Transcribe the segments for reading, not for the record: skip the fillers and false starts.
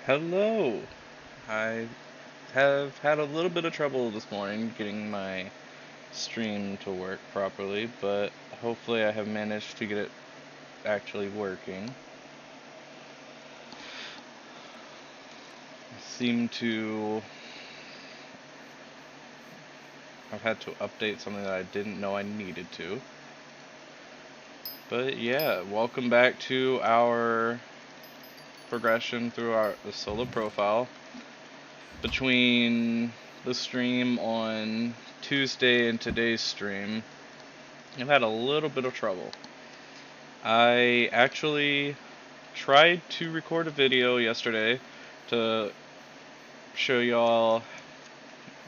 Hello! I have had a little bit of trouble this morning getting my stream to work properly, but hopefully I have managed to get it actually working. I've had to update something that I didn't know I needed to. But yeah, welcome back to our progression through the solo profile. Between the stream on Tuesday and today's stream, I've had a little bit of trouble. I actually tried to record a video yesterday to show y'all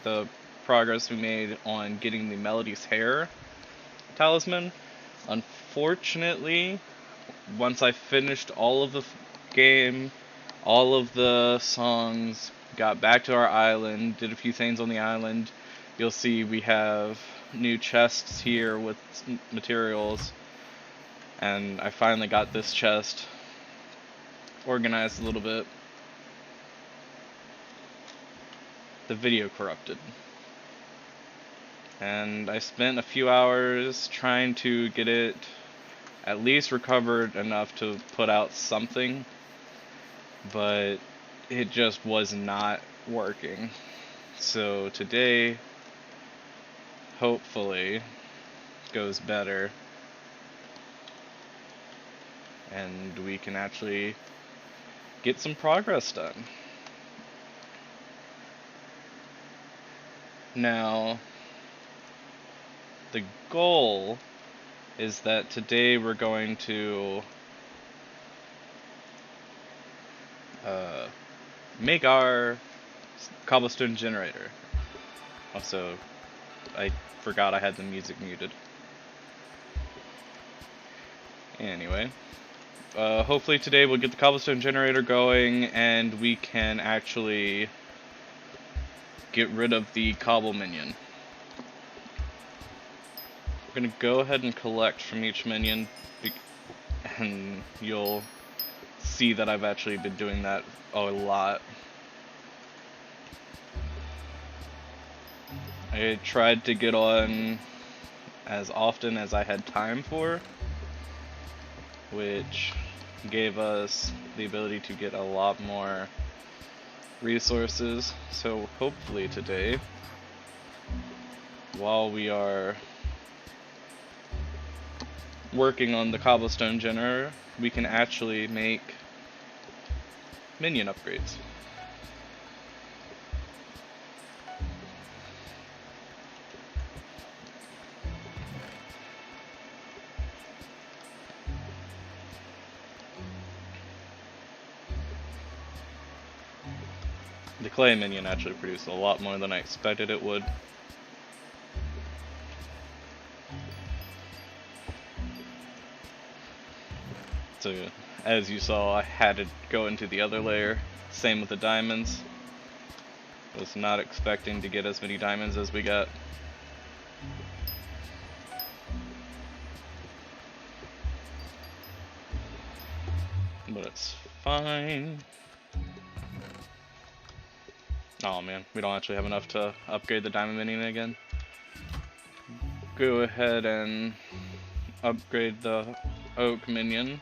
the progress we made on getting the Melody's Hair talisman. Unfortunately, once I finished all of the game, all of the songs, got back to our island, did a few things on the island, you'll see we have new chests here with materials, and I finally got this chest organized a little bit. The video corrupted. And I spent a few hours trying to get it at least recovered enough to put out something, but it just was not working. So today, hopefully, goes better, and we can actually get some progress done. Now, the goal is that today we're going to make our cobblestone generator. Also, I forgot I had the music muted. Anyway, hopefully today we'll get the cobblestone generator going and we can actually get rid of the cobble minion. We're gonna go ahead and collect from each minion, and you'll see that I've actually been doing that a lot. I tried to get on as often as I had time for, which gave us the ability to get a lot more resources. So hopefully today, while we are working on the cobblestone generator, we can actually make minion upgrades. The clay minion actually produced a lot more than I expected it would. So, as you saw, I had to go into the other layer. Same with the diamonds. Was not expecting to get as many diamonds as we got. But it's fine. Oh man, we don't actually have enough to upgrade the diamond minion again. Go ahead and upgrade the oak minion.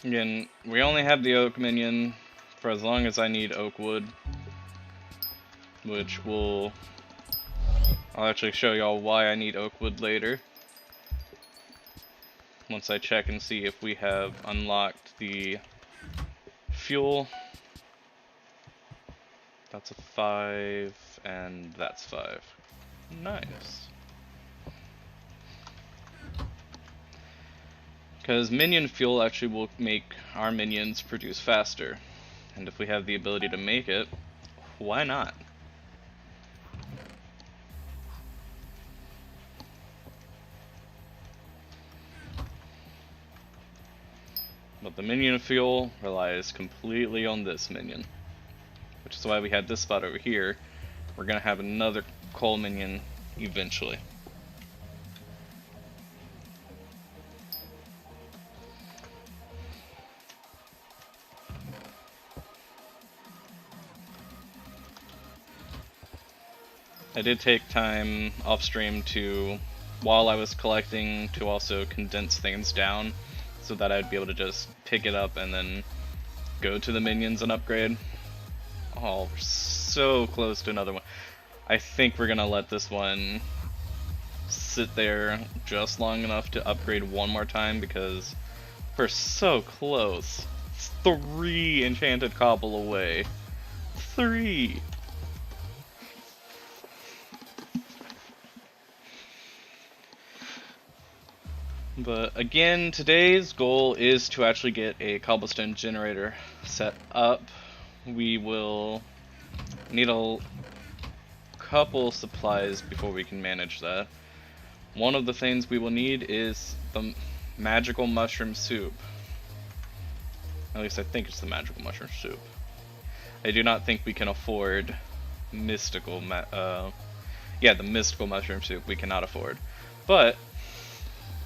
Again, we only have the oak minion for as long as I need oak wood, which I'll actually show y'all why I need oak wood later, once I check and see if we have unlocked the fuel. That's a 5, and that's 5. Nice. Because minion fuel actually will make our minions produce faster. And if we have the ability to make it, why not? But the minion fuel relies completely on this minion, which is why we had this spot over here. We're gonna have another coal minion eventually. I did take time off stream to, while I was collecting, to also condense things down so that I'd be able to just pick it up and then go to the minions and upgrade. Oh, we're so close to another one. I think we're gonna let this one sit there just long enough to upgrade one more time because we're so close. It's 3 enchanted cobble away. 3! But again, today's goal is to actually get a cobblestone generator set up. We will need a couple supplies before we can manage that. One of the things we will need is the magical mushroom soup. At least I think it's the magical mushroom soup. I do not think we can afford mystical the mystical mushroom soup we cannot afford. But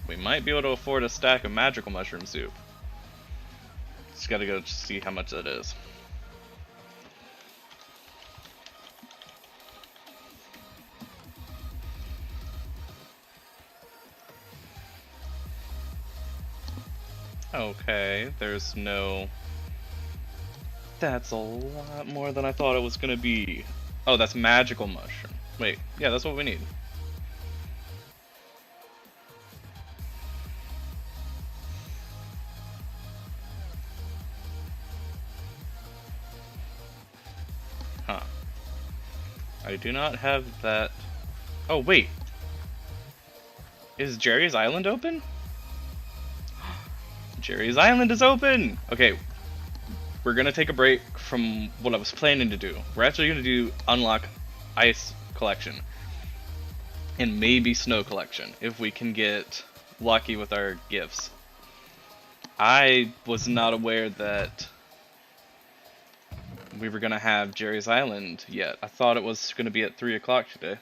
we might be able to afford a stack of magical mushroom soup. Just gotta go see how much that is. Okay, there's no... That's a lot more than I thought it was gonna be. Oh, that's magical mushroom. Wait, yeah, that's what we need. Huh. I do not have that... Oh, wait! Is Jerry's Island open? Jerry's Island is open! Okay, we're gonna take a break from what I was planning to do. We're actually gonna do unlock ice collection. And maybe snow collection, if we can get lucky with our gifts. I was not aware that we were gonna have Jerry's Island yet. I thought it was gonna be at 3 o'clock today.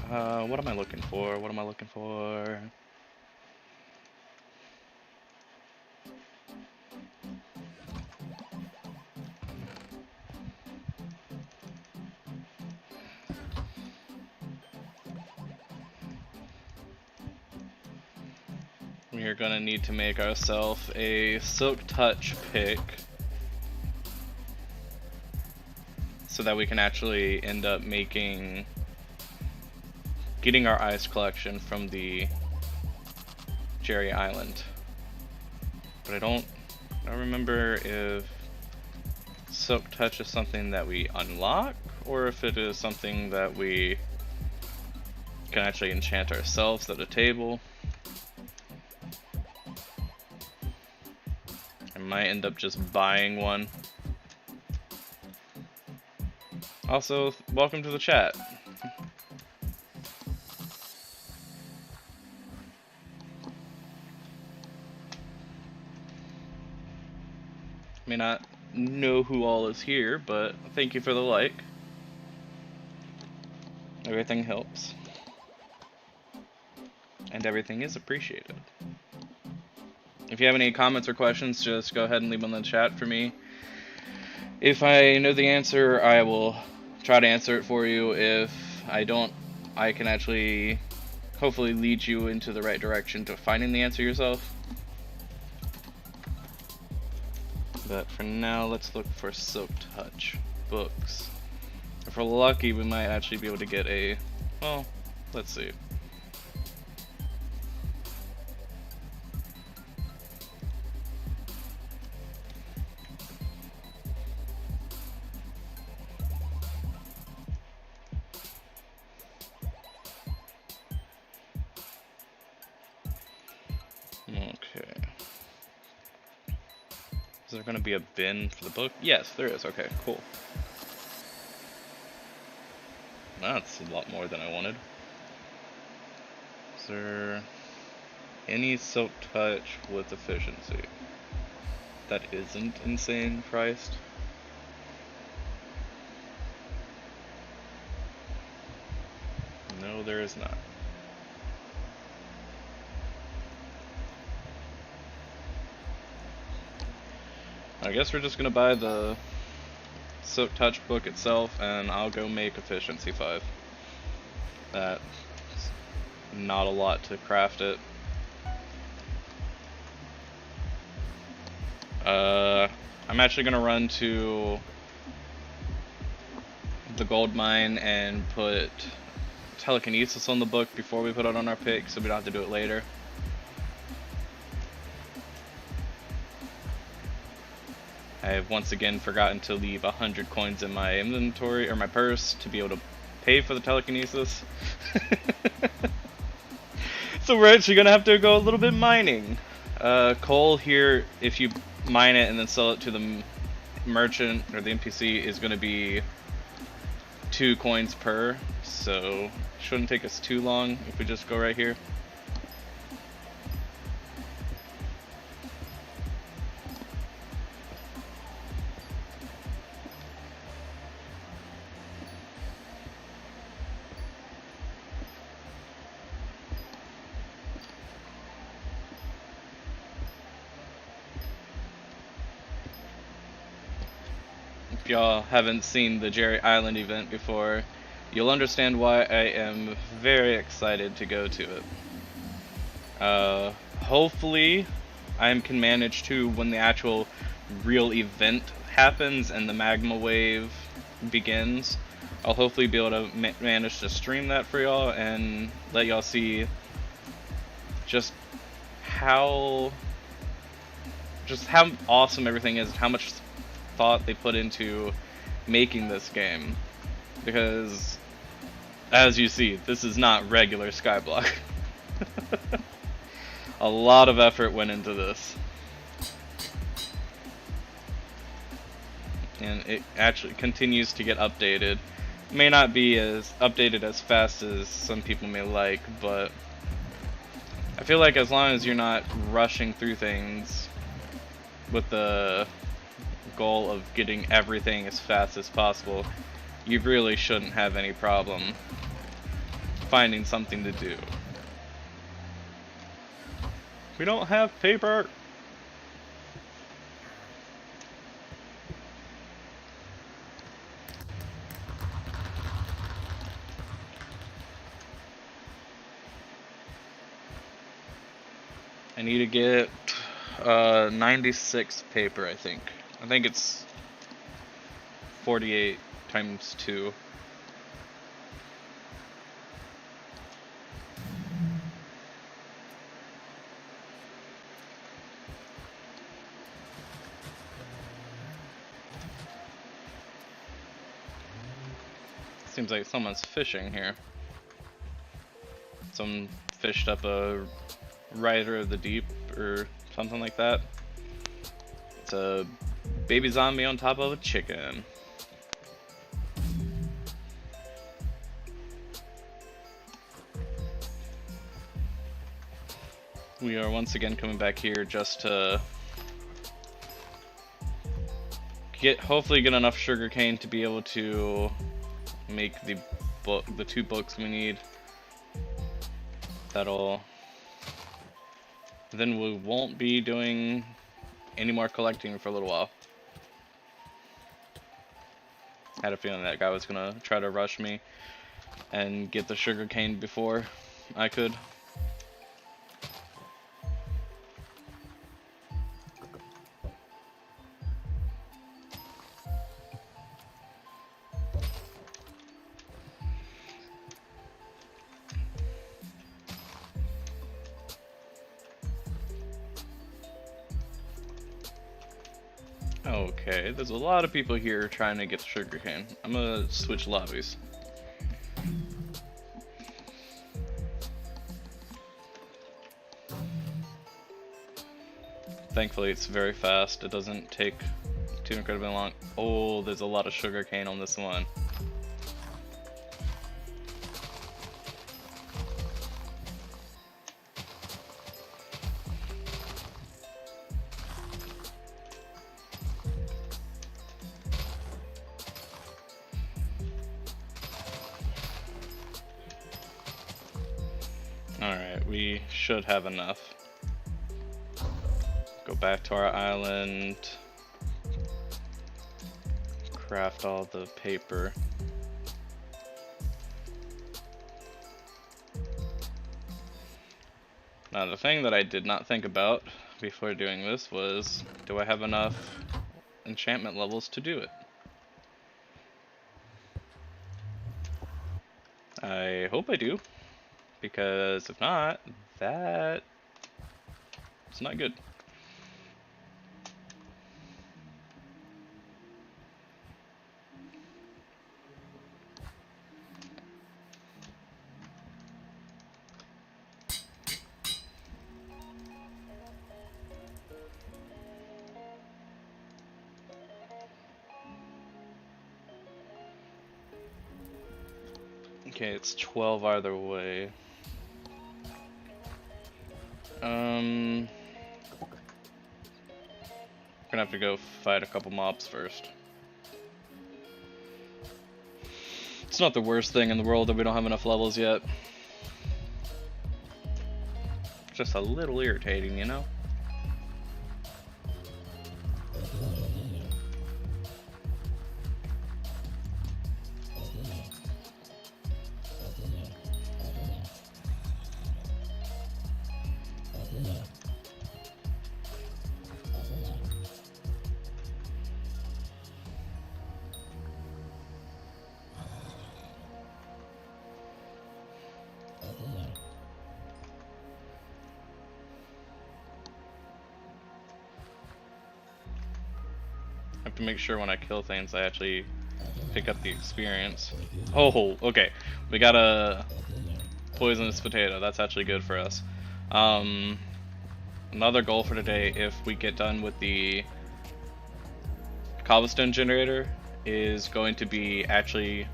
What am I looking for? What am I looking for? We are gonna need to make ourselves a Silk Touch pick so that we can actually end up getting our ice collection from the Jerry Island. But I don't remember if Silk Touch is something that we unlock or if it is something that we can actually enchant ourselves at a table. I might end up just buying one. Also, welcome to the chat. May not know who all is here, but thank you for the like. Everything helps. And everything is appreciated. If you have any comments or questions, just go ahead and leave them in the chat for me. If I know the answer, I will try to answer it for you. If I don't, I can actually hopefully lead you into the right direction to finding the answer yourself. But for now, let's look for Silk Touch books. If we're lucky, we might actually be able to get a... Well, let's see. Okay. Is there going to be a bin for the book? Yes, there is. Okay, cool. That's a lot more than I wanted. Is there any Silk Touch with efficiency that isn't insane priced? No, there is not. I guess we're just gonna buy the Silk Touch book itself, and I'll go make Efficiency 5. That's not a lot to craft it. I'm actually gonna run to the gold mine and put telekinesis on the book before we put it on our pick, so we don't have to do it later. I have once again forgotten to leave 100 coins in my inventory, or my purse, to be able to pay for the telekinesis. So we're actually gonna have to go a little bit mining. Coal here, if you mine it and then sell it to the merchant or the NPC, is gonna be 2 coins per, so shouldn't take us too long if we just go right here. If y'all haven't seen the Jerry Island event before, you'll understand why I am very excited to go to it. Hopefully I can manage to, when the actual real event happens and the magma wave begins, I'll hopefully be able to manage to stream that for y'all and let y'all see just how awesome everything is, how much thought they put into making this game. Because, as you see, this is not regular Skyblock. A lot of effort went into this. And it actually continues to get updated. It may not be as updated as fast as some people may like, but I feel like as long as you're not rushing through things with the goal of getting everything as fast as possible, you really shouldn't have any problem finding something to do. We don't have paper! I need to get 96 paper, I think. I think it's 48 times 2. Seems like someone's fishing here. Someone fished up a Rider of the Deep or something like that. It's a baby zombie on top of a chicken. We are once again coming back here just to hopefully get enough sugarcane to be able to make the 2 books we need. Then we won't be doing any more collecting for a little while. I had a feeling that guy was gonna try to rush me and get the sugarcane before I could. Okay, there's a lot of people here trying to get the sugarcane. I'm gonna switch lobbies. Thankfully it's very fast, it doesn't take too incredibly long. Oh, there's a lot of sugarcane on this one. Alright, we should have enough. Go back to our island. craft all the paper. Now the thing that I did not think about before doing this was, do I have enough enchantment levels to do it? I hope I do, because if not, that it's not good. Okay, it's 12 either way. We're gonna have to go fight a couple mobs first. It's not the worst thing in the world that we don't have enough levels yet. Just a little irritating, you know? I have to make sure when I kill things I actually pick up the experience. Oh, okay. We got a poisonous potato. That's actually good for us. Another goal for today, if we get done with the cobblestone generator, is going to be actually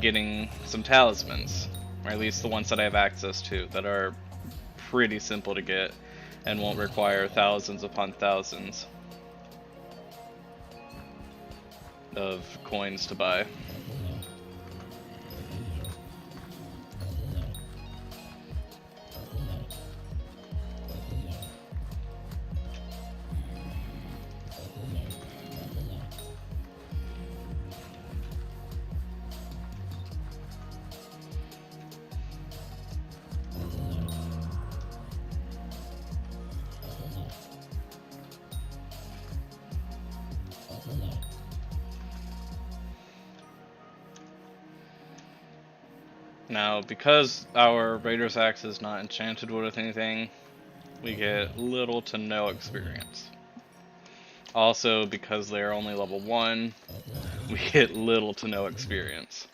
getting some talismans, or at least the ones that I have access to, that are pretty simple to get and won't require thousands upon thousands of coins to buy. Now, because our Raider's Axe is not enchanted with anything, we get little to no experience. Also, because they are only level 1, we get little to no experience.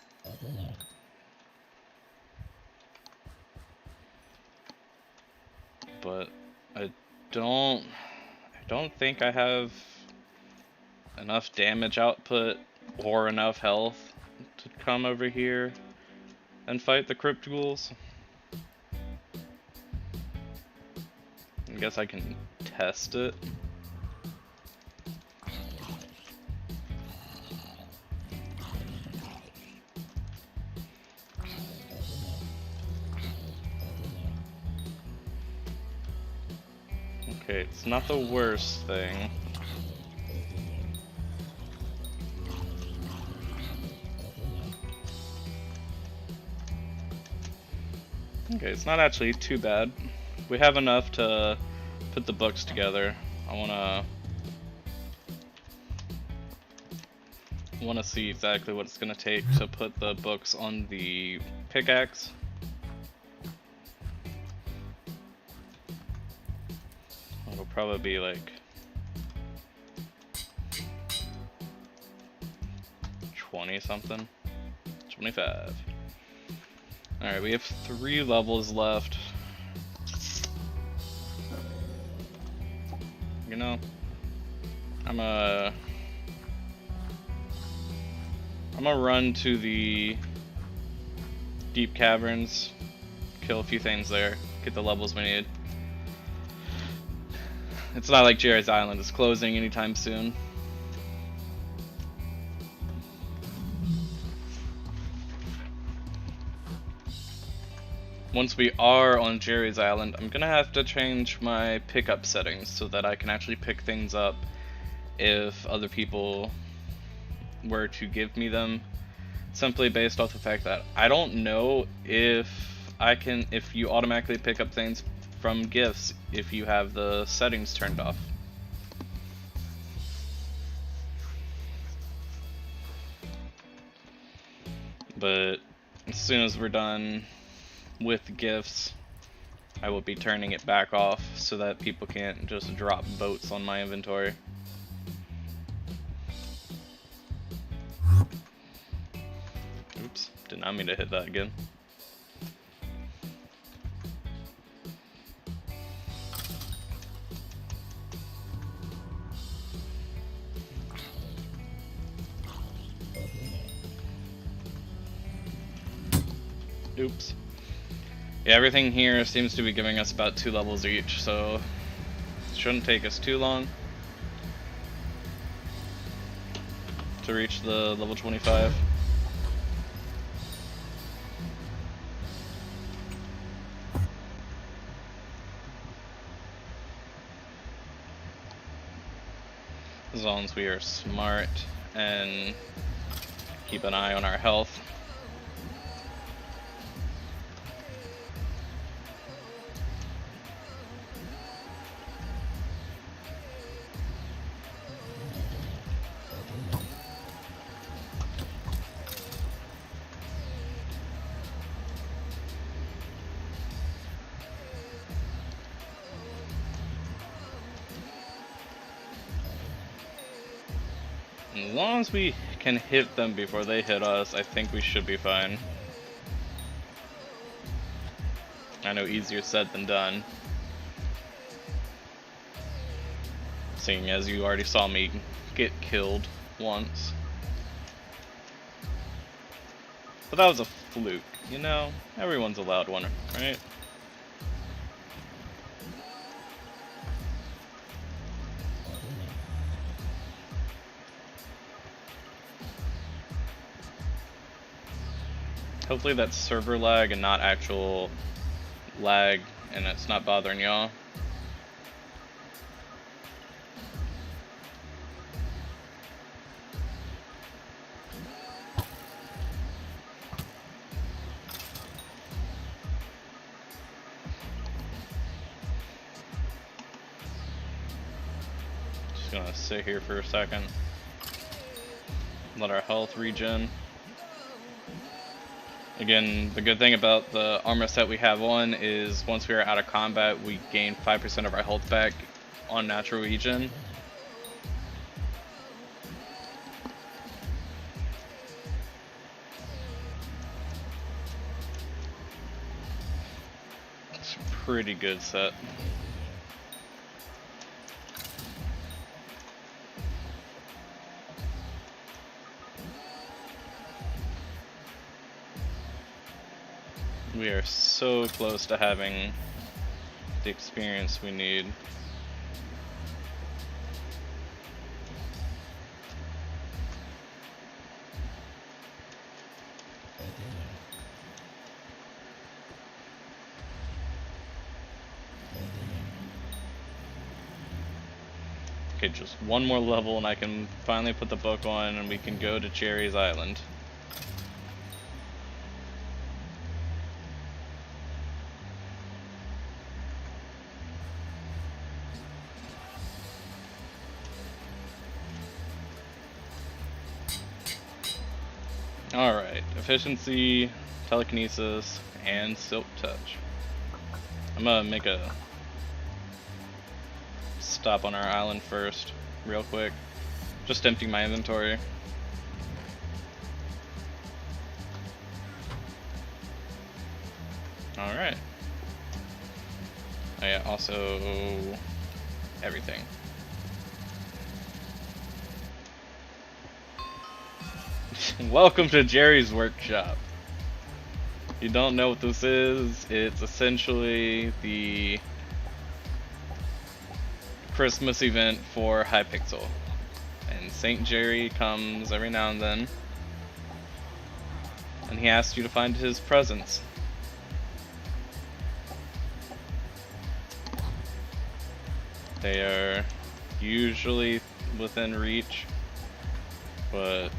But I don't think I have enough damage output or enough health to come over here and fight the crypt ghouls. I guess I can test it. Okay, it's not the worst thing. Okay, it's not actually too bad. We have enough to put the books together. I wanna see exactly what it's gonna take to put the books on the pickaxe. It'll probably be like 20 something, 25. Alright, we have 3 levels left. You know, I'm gonna run to the deep caverns, kill a few things there, get the levels we need. It's not like Jerry's Island is closing anytime soon. Once we are on Jerry's Island, I'm gonna have to change my pickup settings so that I can actually pick things up if other people were to give me them, simply based off the fact that I don't know if you automatically pick up things from gifts if you have the settings turned off. But as soon as we're done with gifts, I will be turning it back off so that people can't just drop boats on my inventory. Oops, did not mean to hit that again. Oops. Yeah, everything here seems to be giving us about 2 levels each, so it shouldn't take us too long to reach the level 25. As long as we are smart and keep an eye on our health. As long as we can hit them before they hit us, I think we should be fine. I know easier said than done, seeing as you already saw me get killed once. But that was a fluke, you know? Everyone's allowed one, right? Hopefully that's server lag and not actual lag, and it's not bothering y'all. Just gonna sit here for a second. Let our health regen. Again, the good thing about the armor set we have on is once we are out of combat, we gain 5% of our health back on natural regen. It's a pretty good set. We are so close to having the experience we need. Okay, just one more level and I can finally put the book on and we can go to Jerry's Island. Alright, efficiency, telekinesis, and silk touch. I'm gonna make a stop on our island first, real quick. Just empty my inventory. Alright. Oh yeah, also everything. Welcome to Jerry's workshop. You don't know what this is? It's essentially the Christmas event for Hypixel. And St. Jerry comes every now and then, and he asks you to find his presents. They are usually within reach, but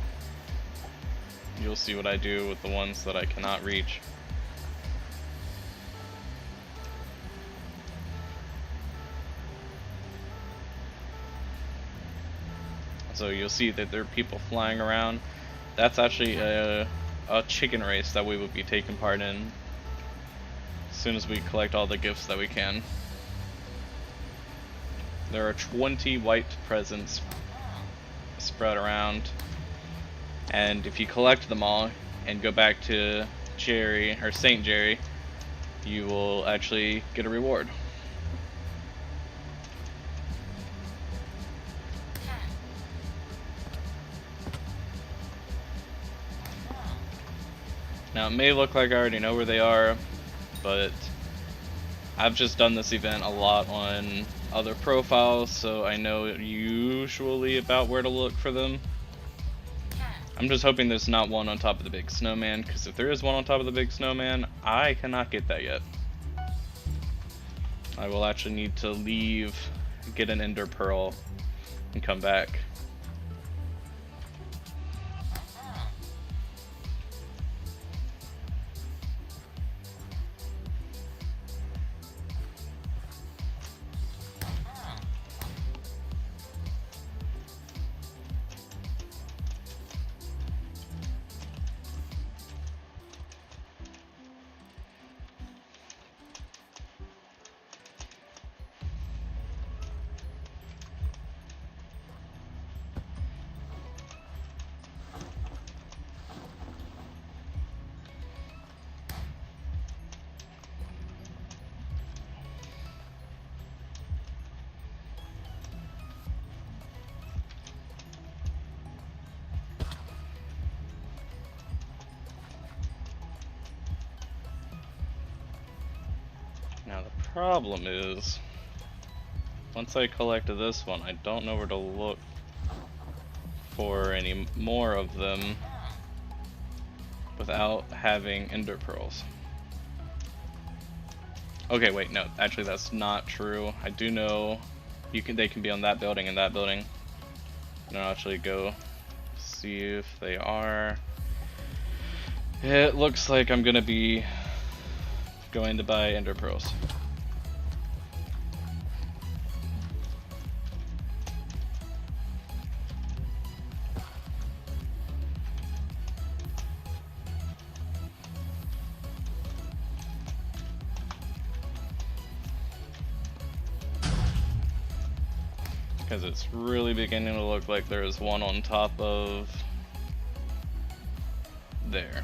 you'll see what I do with the ones that I cannot reach. So you'll see that there are people flying around. That's actually a chicken race that we will be taking part in as soon as we collect all the gifts that we can. There are 20 white presents spread around, and if you collect them all and go back to Jerry, or St. Jerry, you will actually get a reward. Now it may look like I already know where they are, but I've just done this event a lot on other profiles, so I know usually about where to look for them. I'm just hoping there's not one on top of the big snowman, because if there is one on top of the big snowman, I cannot get that yet. I will actually need to leave, get an ender pearl, and come back. Now the problem is, once I collect this one, I don't know where to look for any more of them without having ender pearls. Okay, wait, no, actually that's not true. I do know they can be on that building and that building. And I'll actually go see if they are. It looks like I'm gonna be going to buy ender pearls. Because it's really beginning to look like there's one on top of there.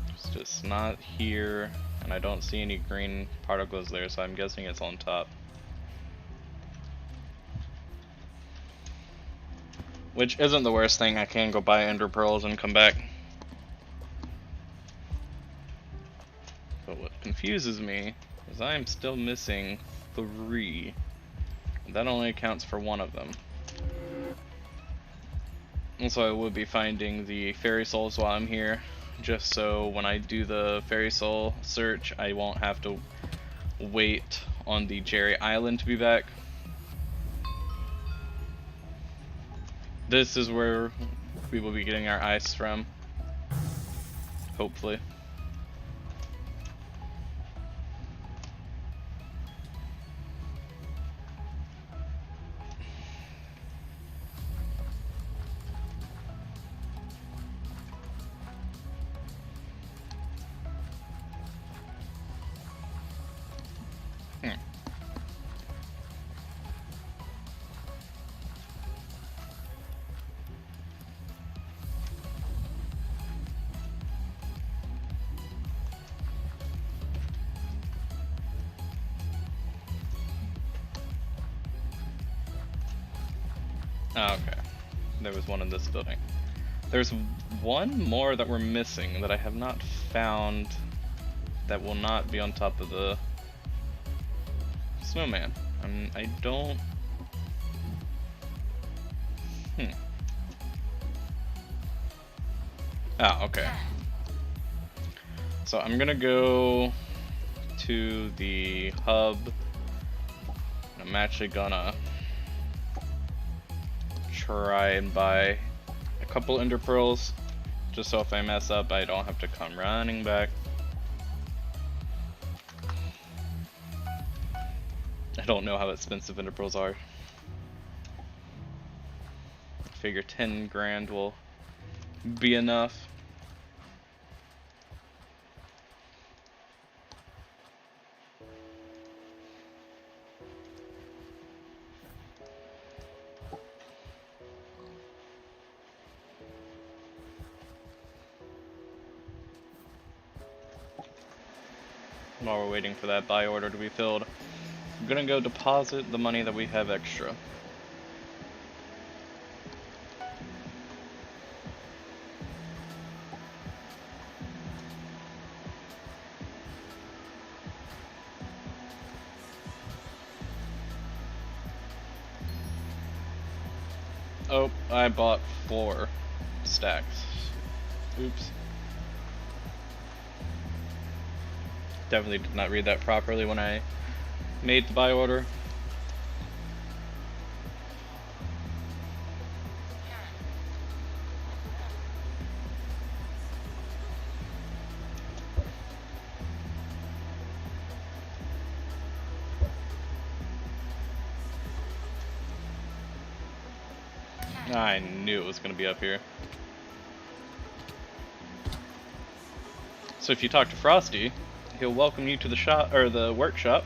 It's just not here, and I don't see any green particles there, so I'm guessing it's on top. Which isn't the worst thing. I can go buy ender pearls and come back. But what confuses me is I am still missing 3. That only accounts for one of them. And so I will be finding the fairy souls while I'm here, just so when I do the fairy soul search, I won't have to wait on the Jerry Island to be back. This is where we will be getting our ice from, hopefully. Oh, okay. There was one in this building. There's one more that we're missing that I have not found that will not be on top of the snowman. I don't... Ah, okay. So I'm gonna go to the hub. I'm actually gonna try and buy a couple ender pearls just so if I mess up, I don't have to come running back. I don't know how expensive ender pearls are. I figure 10 grand will be enough. While we're waiting for that buy order to be filled, I'm gonna go deposit the money that we have extra. Oh, I bought 4 stacks. Oops. Definitely did not read that properly when I made the buy order. I knew it was going to be up here. So if you talk to Frosty, he'll welcome you to the shop or the workshop,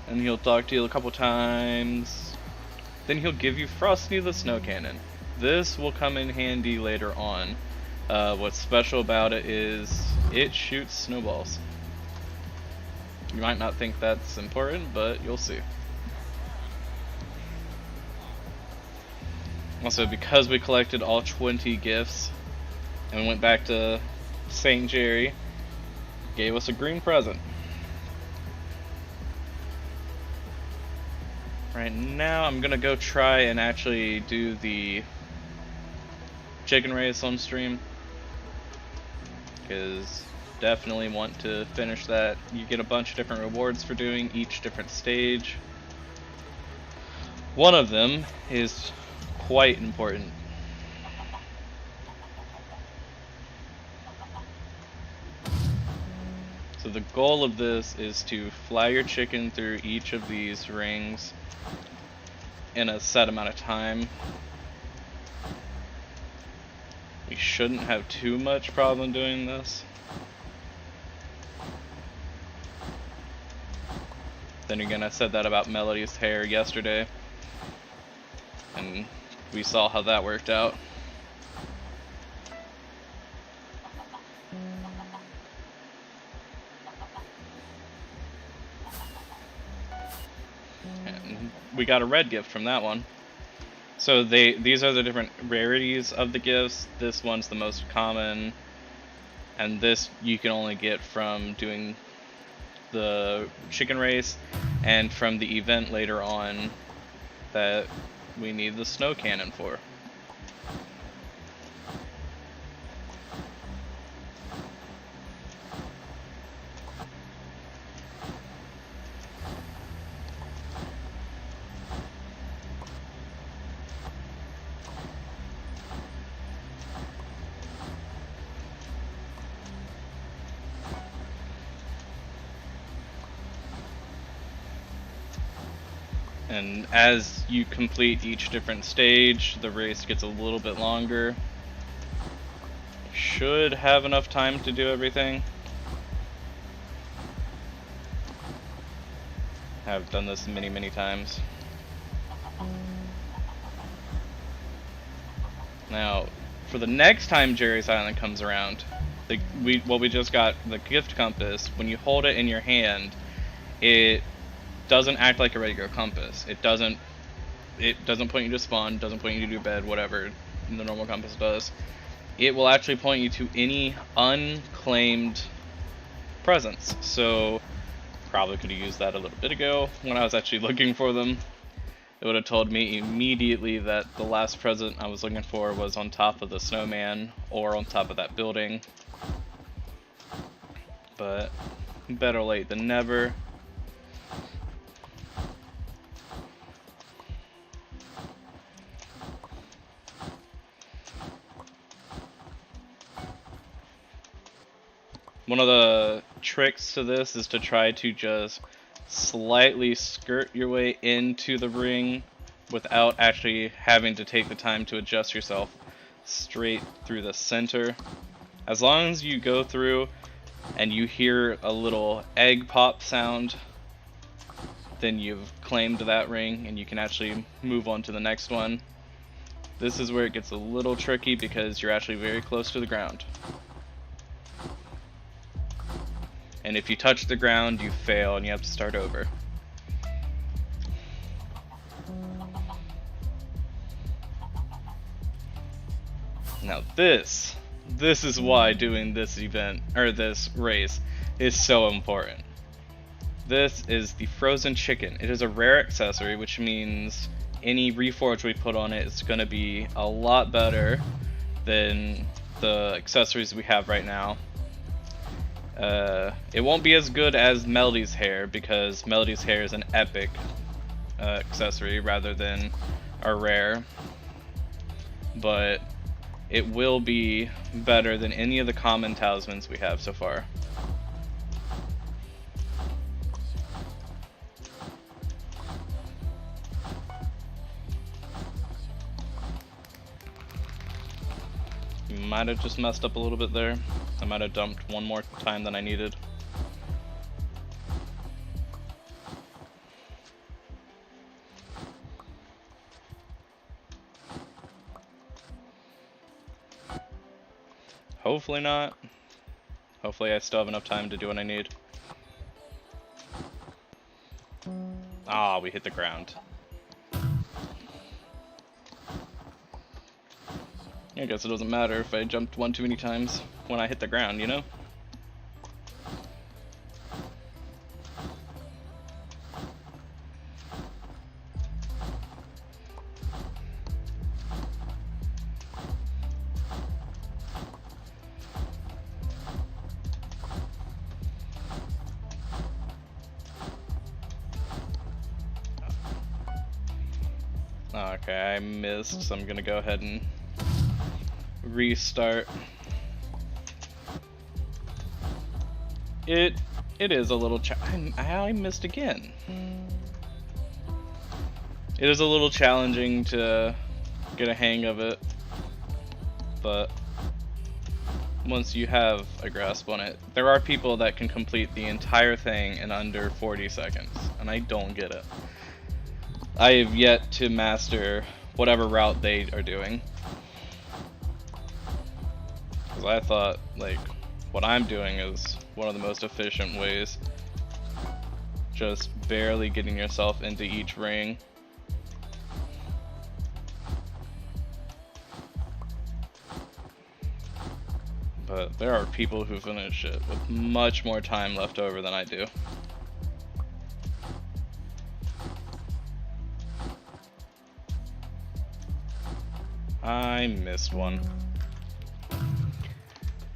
and he'll talk to you a couple times. Then he'll give you Frosty the snow cannon. This will come in handy later on. What's special about it is it shoots snowballs. You might not think that's important, but you'll see. Also, because we collected all 20 gifts and we went back to St. Jerry, gave us a green present. Right now, I'm gonna go try and actually do the chicken race on stream, because definitely want to finish that. You get a bunch of different rewards for doing each different stage. One of them is quite important. So the goal of this is to fly your chicken through each of these rings in a set amount of time. We shouldn't have too much problem doing this. Then again, I said that about Melody's hair yesterday, and we saw how that worked out. And we got a red gift from that one. So these are the different rarities of the gifts. This one's the most common, and this you can only get from doing the chicken race and from the event later on that we need the snow cannon for. And as you complete each different stage, the race gets a little bit longer. Should have enough time to do everything. I've done this many times. Now, for the next time Jerry's Island comes around, we just got the gift compass. When you hold it in your hand, it doesn't act like a regular compass. It doesn't point you to spawn, doesn't point you to bed, whatever the normal compass does. It will actually point you to any unclaimed presents. So probably could have used that a little bit ago when I was actually looking for them. It would have told me immediately that the last present I was looking for was on top of the snowman or on top of that building. But better late than never. One of the tricks to this is to try to just slightly skirt your way into the ring without actually having to take the time to adjust yourself straight through the center. As long as you go through and you hear a little egg pop sound, then you've claimed that ring and you can actually move on to the next one. This is where it gets a little tricky because you're actually very close to the ground. And if you touch the ground, you fail and you have to start over. Now this is why doing this event, or this race, is so important. This is the frozen chicken. It is a rare accessory, which means any reforge we put on it is going to be a lot better than the accessories we have right now. It won't be as good as Melody's hair, because Melody's hair is an epic accessory rather than a rare, but it will be better than any of the common talismans we have so far. Might have just messed up a little bit there. I might have dumped one more time than I needed. Hopefully not. Hopefully I still have enough time to do what I need. Ah, we hit the ground. I guess it doesn't matter if I jumped one too many times when I hit the ground, you know? Okay, I missed, so I'm gonna go ahead and restart. It is a little I missed again. It is a little challenging to get a hang of it, but once you have a grasp on it, there are people that can complete the entire thing in under 40 seconds, and I don't get it. I have yet to master whatever route they are doing. Because I thought, like, what I'm doing is one of the most efficient ways. Just barely getting yourself into each ring. But there are people who finish it with much more time left over than I do. I missed one.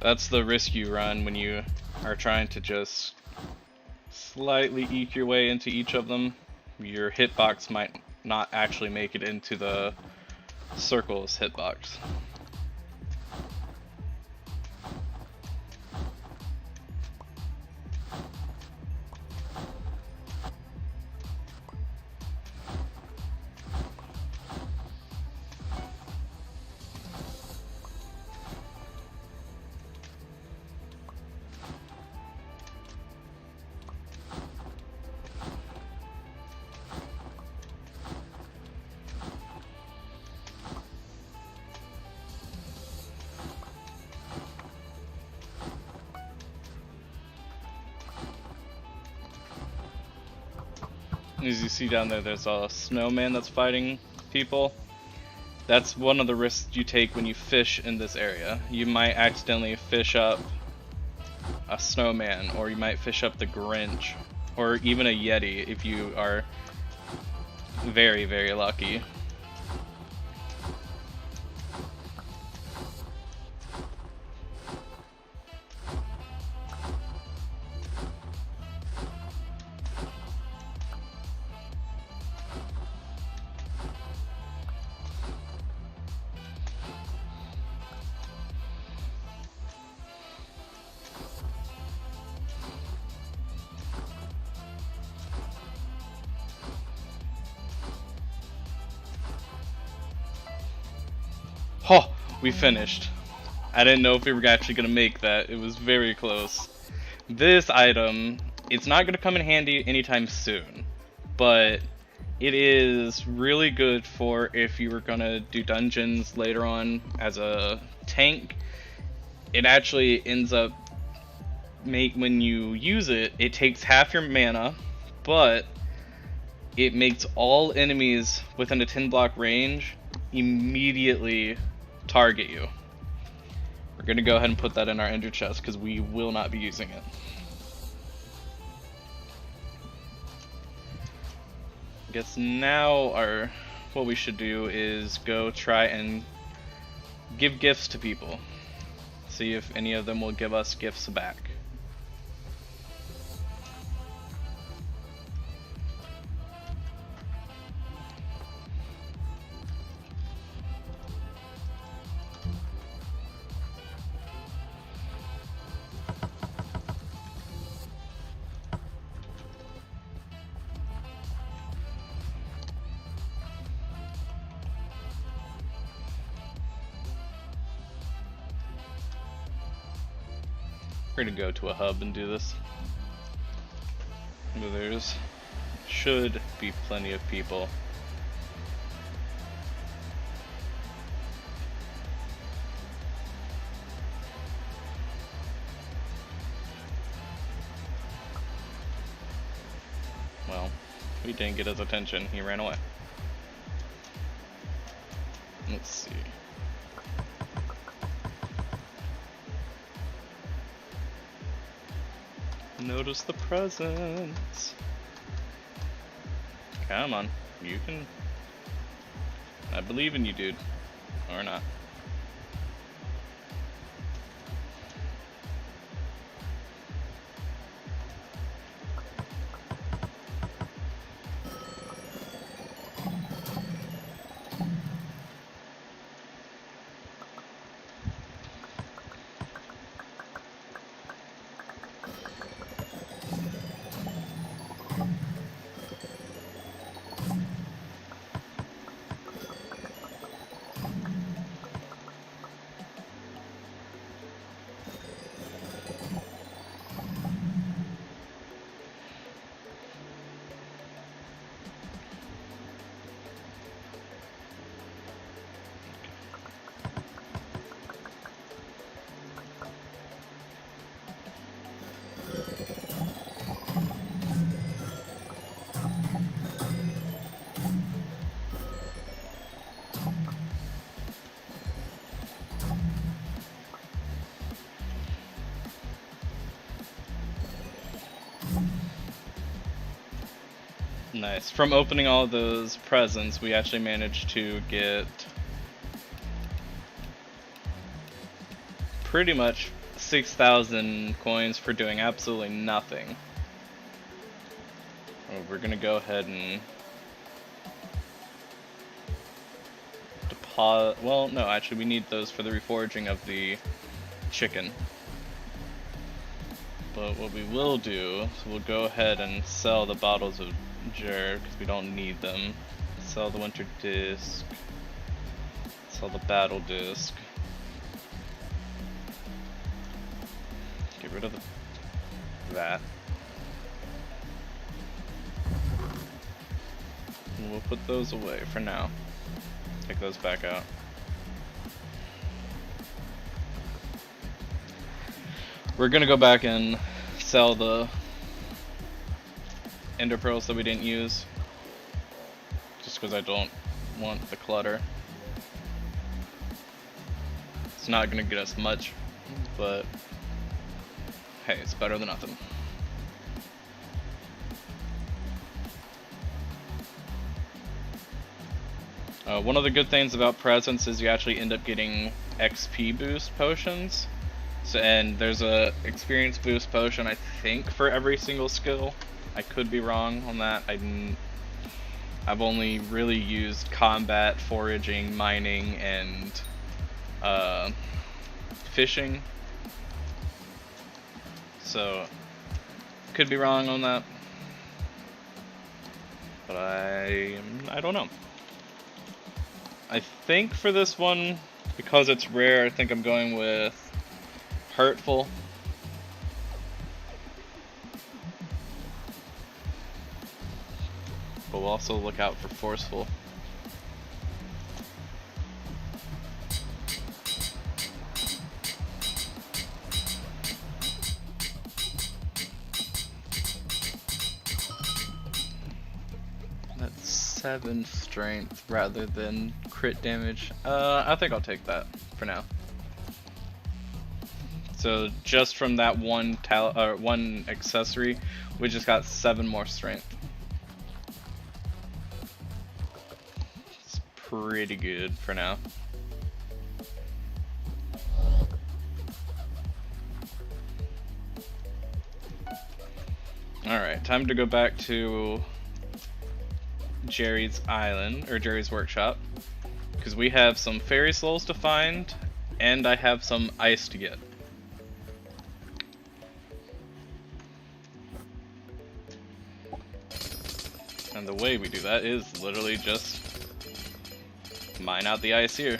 That's the risk you run when you are trying to just slightly eke your way into each of them. Your hitbox might not actually make it into the circle's hitbox. As you see down there, there's a snowman that's fighting people. That's one of the risks you take when you fish in this area. You might accidentally fish up a snowman, or you might fish up the Grinch, or even a Yeti if you are very, very lucky. Oh, we finished. I didn't know if we were actually going to make that. It was very close. This item, it's not going to come in handy anytime soon, but it is really good for if you were going to do dungeons later on as a tank. It actually ends up when you use it, it takes half your mana, but it makes all enemies within a 10 block range immediately target you. We're gonna go ahead and put that in our ender chest because we will not be using it. I guess now what we should do is go try and give gifts to people. See if any of them will give us gifts back. We're gonna go to a hub and do this. There's should be plenty of people. Well, we didn't get his attention. He ran away. Let's see. Notice the presents. Come on, you can. I believe in you, dude. Or not. Nice. From opening all of those presents, we actually managed to get pretty much 6,000 coins for doing absolutely nothing. Oh, we're gonna go ahead and deposit. Well, no, actually, we need those for the reforging of the chicken. But what we will do is we'll go ahead and sell the bottles of because we don't need them. Sell the winter disc. Sell the battle disc. Get rid of that. And we'll put those away for now. Take those back out. We're gonna go back and sell the ender pearls that we didn't use, just because I don't want the clutter. It's not gonna get us much, but hey, it's better than nothing. One of the good things about presents is you actually end up getting XP boost potions. So, and there's a experience boost potion, I think, for every single skill. I could be wrong on that. I've only really used combat, foraging, mining, and fishing. So, could be wrong on that. But I don't know. I think for this one, Because it's rare, I think I'm going with Hurtful. But we'll also look out for Forceful. That's 7 strength rather than crit damage. I think I'll take that for now. So just from that one accessory, we just got 7 more strength. It's pretty good for now. Alright, time to go back to Jerry's Island, or Jerry's Workshop, because we have some Fairy Souls to find, and I have some ice to get. And the way we do that is literally just mine out the ice here.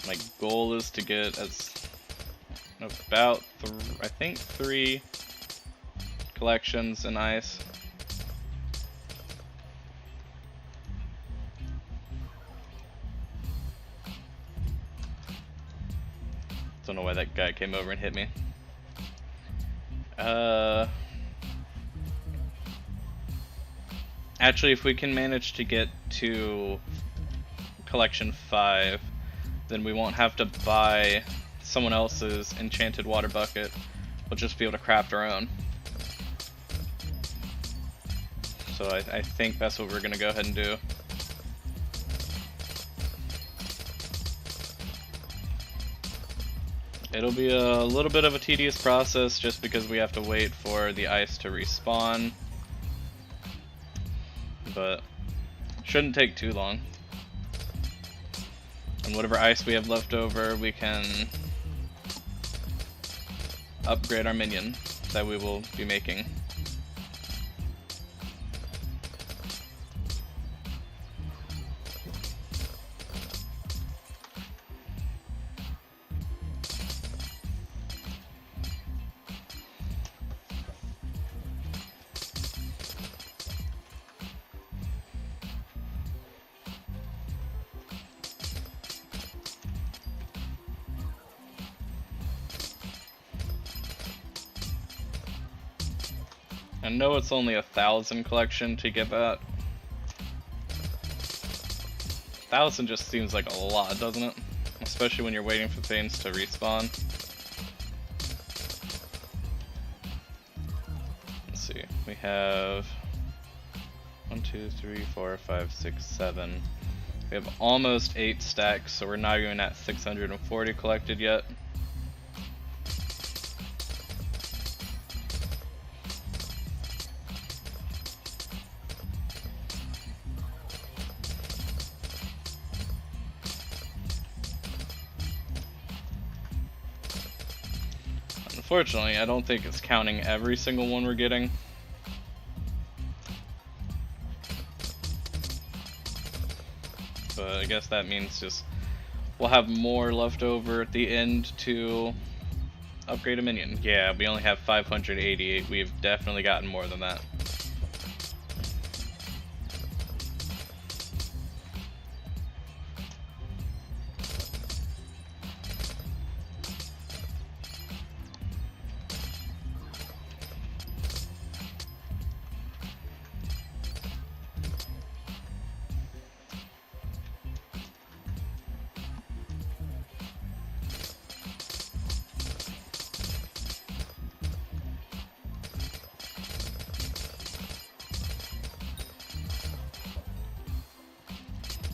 My goal is to get about I think 3 collections in ice. Don't know why that guy came over and hit me. Actually, if we can manage to get to collection 5, then we won't have to buy someone else's enchanted water bucket. We'll just be able to craft our own. So I think that's what we're gonna go ahead and do. It'll be a little bit of a tedious process just because we have to wait for the ice to respawn, but shouldn't take too long. And whatever ice we have left over, we can upgrade our minion that we will be making. I know it's only 1,000 collection to get that. 1,000 just seems like a lot, doesn't it? Especially when you're waiting for things to respawn. Let's see, we have 1, 2, 3, 4, 5, 6, 7. We have almost 8 stacks, so we're not even at 640 collected yet. Unfortunately, I don't think it's counting every single one we're getting. But I guess that means just we'll have more left over at the end to upgrade a minion. Yeah, we only have 588. We've definitely gotten more than that.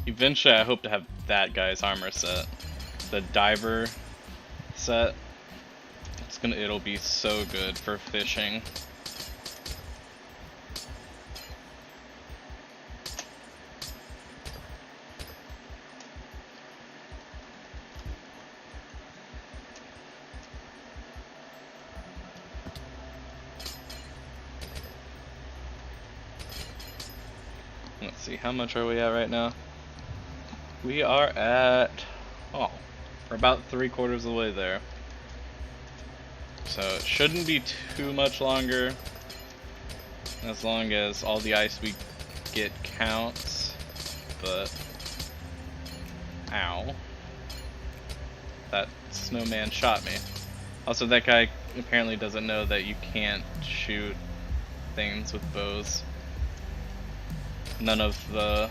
Eventually, I hope to have that guy's armor set, the diver set. It'll be so good for fishing. Let's see, how much are we at right now? We are at, oh, we're about 3/4 of the way there. So it shouldn't be too much longer, as long as all the ice we get counts, but, ow, that snowman shot me. Also, that guy apparently doesn't know that you can't shoot things with bows. To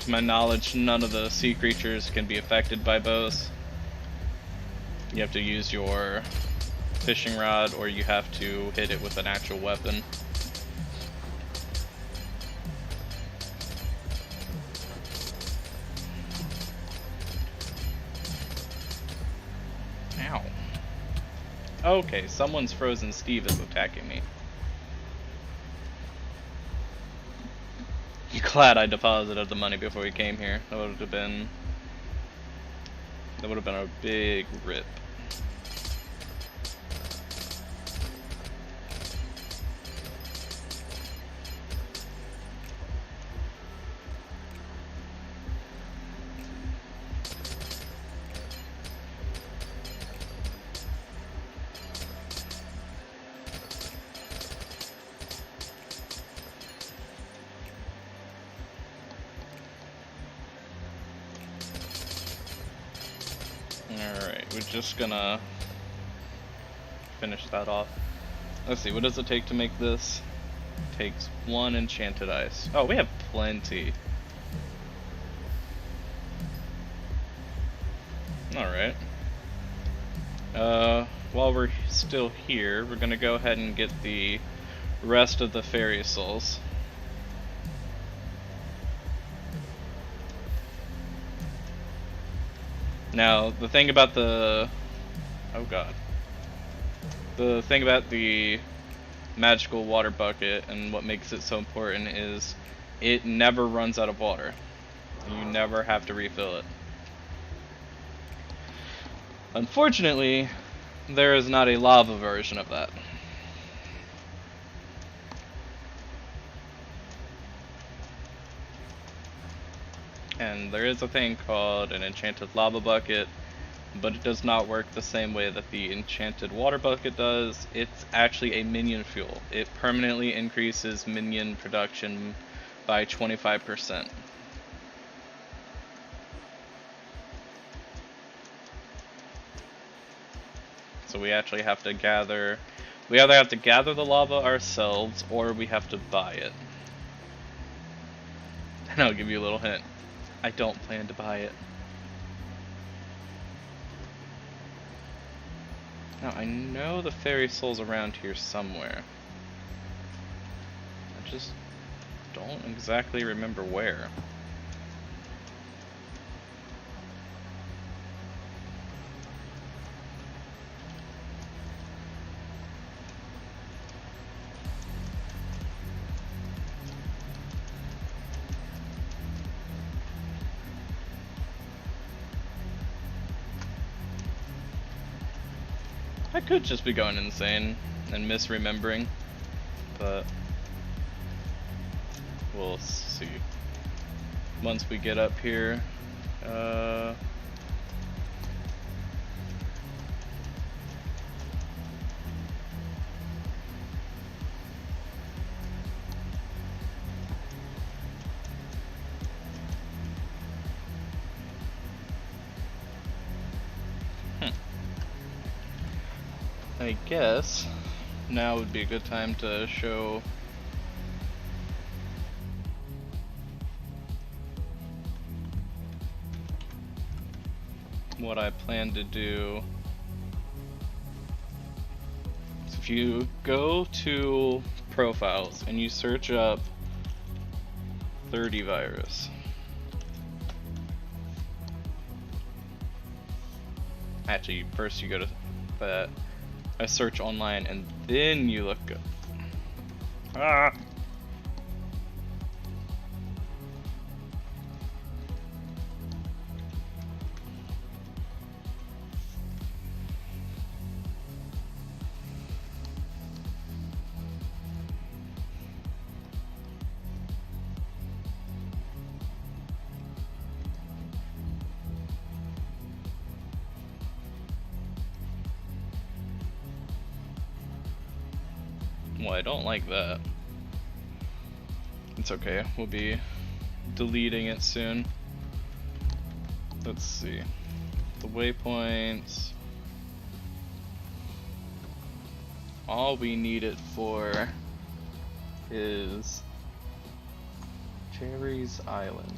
my knowledge, none of the sea creatures can be affected by bows. You have to use your fishing rod, or you have to hit it with an actual weapon. Ow. Okay, someone's Frozen Steve is attacking me. Glad I deposited the money before we came here. That would have been a big rip. Alright, we're just gonna finish that off. Let's see, what does it take to make this? It takes 1 enchanted ice. Oh, we have plenty. Alright. While we're still here, we're gonna go ahead and get the rest of the fairy souls. Now, the thing about the magical water bucket and what makes it so important is it never runs out of water. You never have to refill it. Unfortunately, there is not a lava version of that. And there is a thing called an enchanted lava bucket, but it does not work the same way that the enchanted water bucket does. It's actually a minion fuel. It permanently increases minion production by 25%. So we actually have to gather, we either have to gather the lava ourselves or we have to buy it. And I'll give you a little hint. I don't plan to buy it. Now, I know the fairy soul's around here somewhere. I just don't exactly remember where. I could just be going insane and misremembering, but we'll see. Once we get up here, I guess now would be a good time to show what I plan to do. So if you go to profiles and you search up 30 virus, actually first you go to that, I search online and then you look up. Ah! Well, I don't like that. It's okay, we'll be deleting it soon. Let's see. The waypoints. All we need it for is Jerry's Island.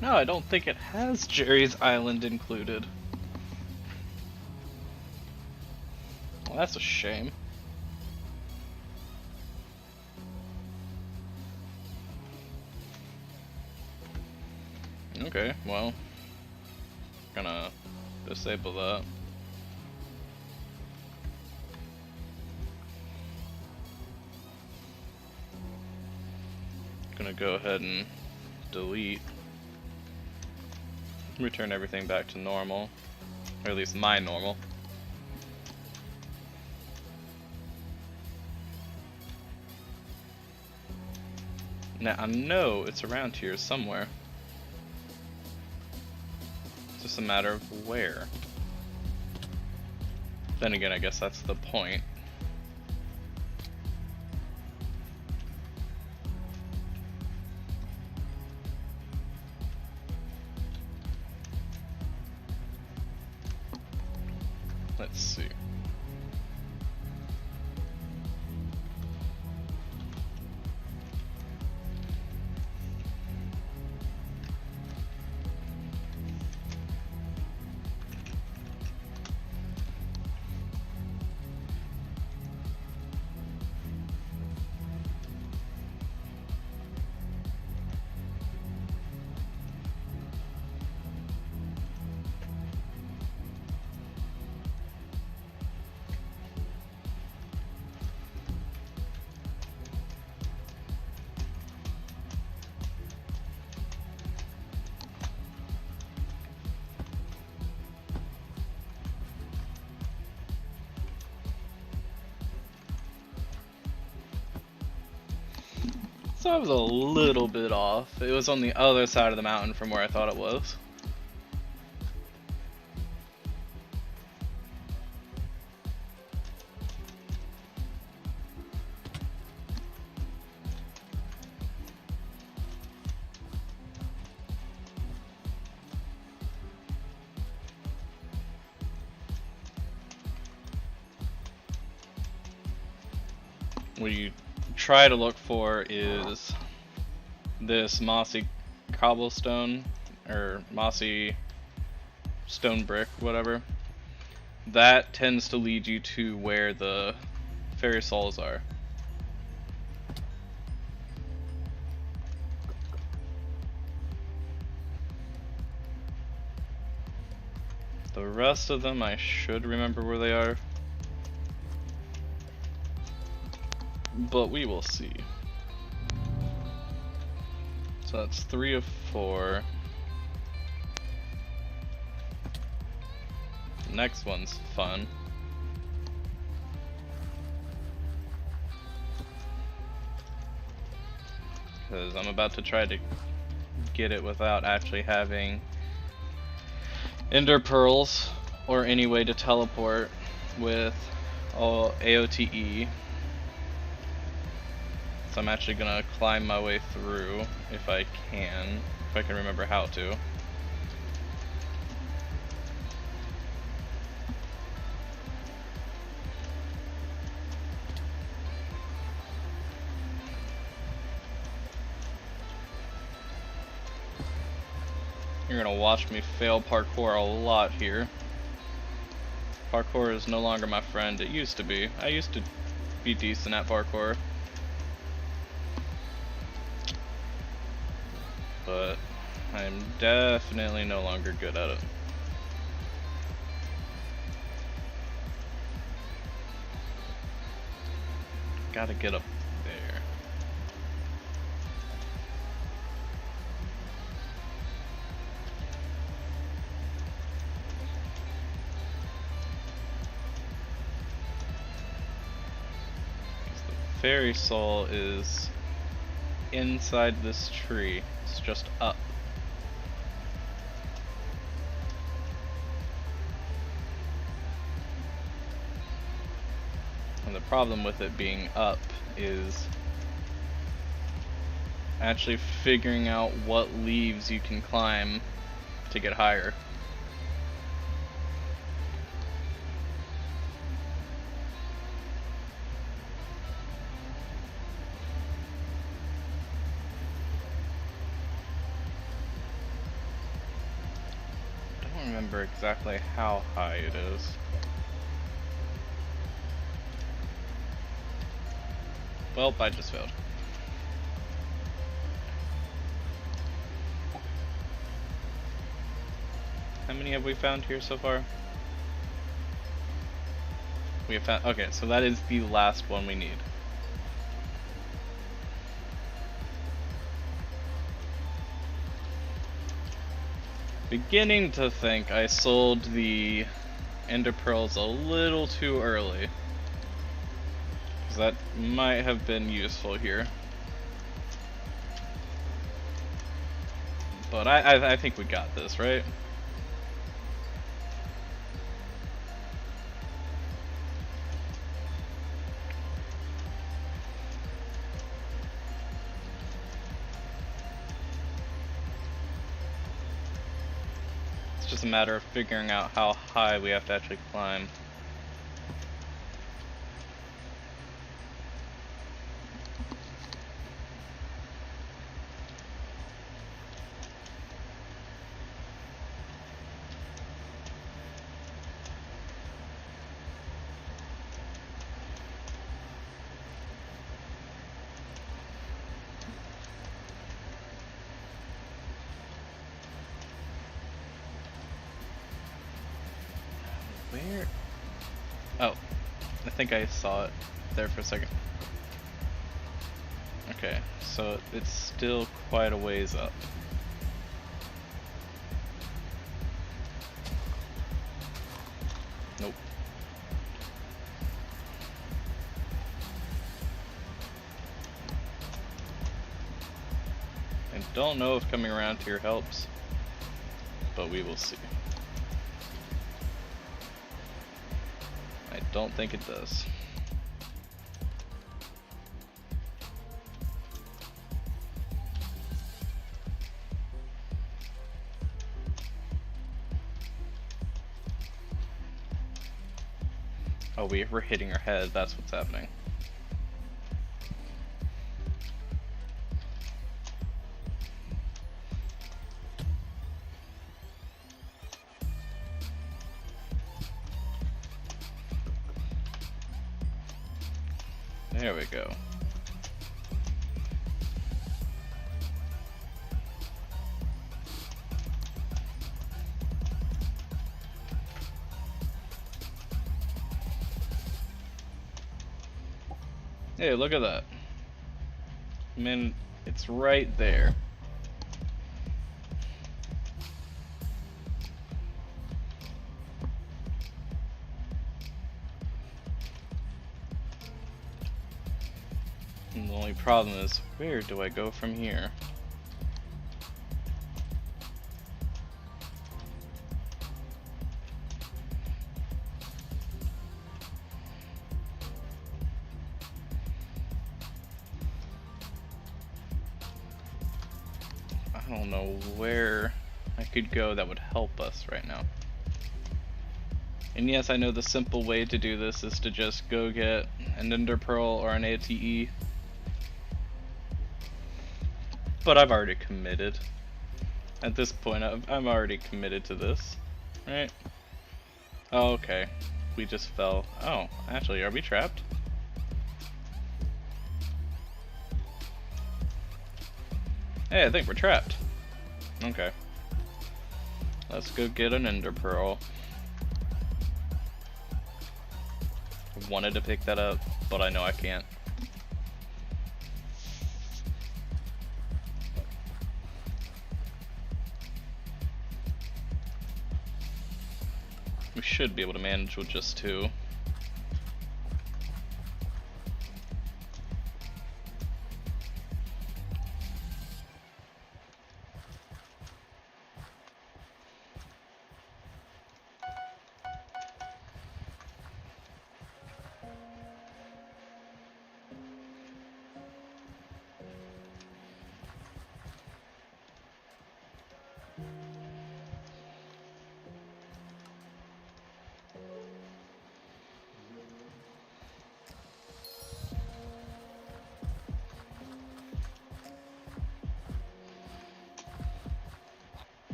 No, I don't think it has Jerry's Island included. Well, that's a shame. Okay, well, gonna disable that. Gonna go ahead and delete. Return everything back to normal, or at least my normal. Now I know it's around here somewhere. It's just a matter of where. Then again, I guess that's the point. Let's see. So I was a little bit off. It was on the other side of the mountain from where I thought it was. What you try to look for is this mossy cobblestone or mossy stone brick, whatever. That tends to lead you to where the fairy souls are. The rest of them I should remember where they are, but we will see. So that's 3 of 4. Next one's fun. Because I'm about to try to get it without actually having ender pearls or any way to teleport with AOTE. So I'm actually gonna climb my way through if I can remember how to. You're gonna watch me fail parkour a lot here. Parkour is no longer my friend. It used to be. I used to be decent at parkour. But I'm definitely no longer good at it. Gotta get up there. fairy soul is inside this tree. It's just up. And the problem with it being up is actually figuring out what leaves you can climb to get higher. I don't remember exactly how high it is. Well, I just failed. How many have we found here so far? We have found, okay, so that is the last one we need. Beginning to think I sold the ender pearls a little too early. Because that might have been useful here. But I think we got this, right? It's just a matter of figuring out how high we have to actually climb. Where? Oh, I think I saw it there for a second. Okay, so it's still quite a ways up. Nope. I don't know if coming around here helps, but we will see. I don't think it does. Oh, we're hitting our head, that's what's happening. There we go. Hey, look at that. I mean, it's right there. And the only problem is, where do I go from here? I don't know where I could go that would help us right now. And yes, I know the simple way to do this is to just go get an ender pearl or an ATE. But I've already committed. At this point, I'm already committed to this, right? Oh, okay. We just fell. Oh, actually, are we trapped? Hey, I think we're trapped. Okay. Let's go get an ender pearl. I wanted to pick that up, but I know I can't. We should be able to manage with just two.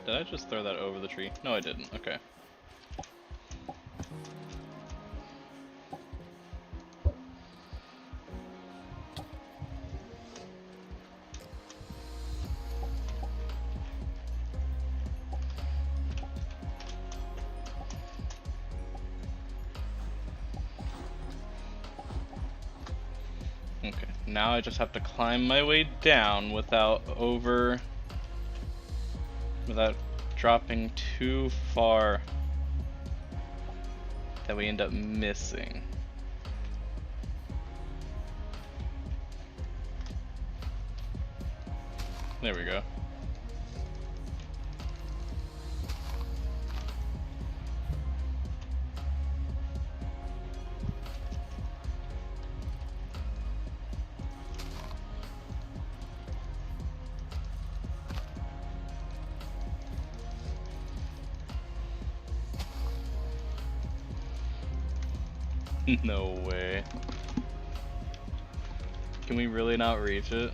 Did I just throw that over the tree? No, I didn't. Okay. Okay, now I just have to climb my way down without dropping too far that we end up missing. There we go. No way. Can we really not reach it?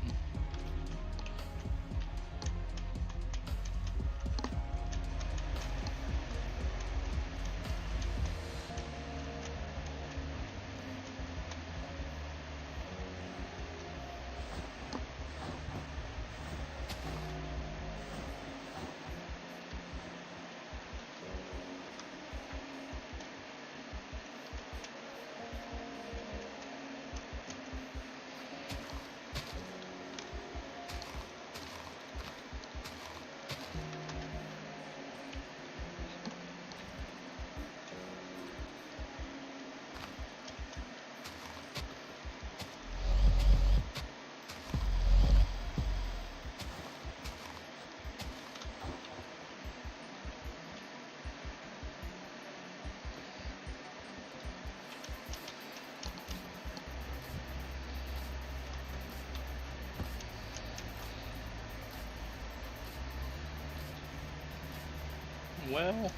Well,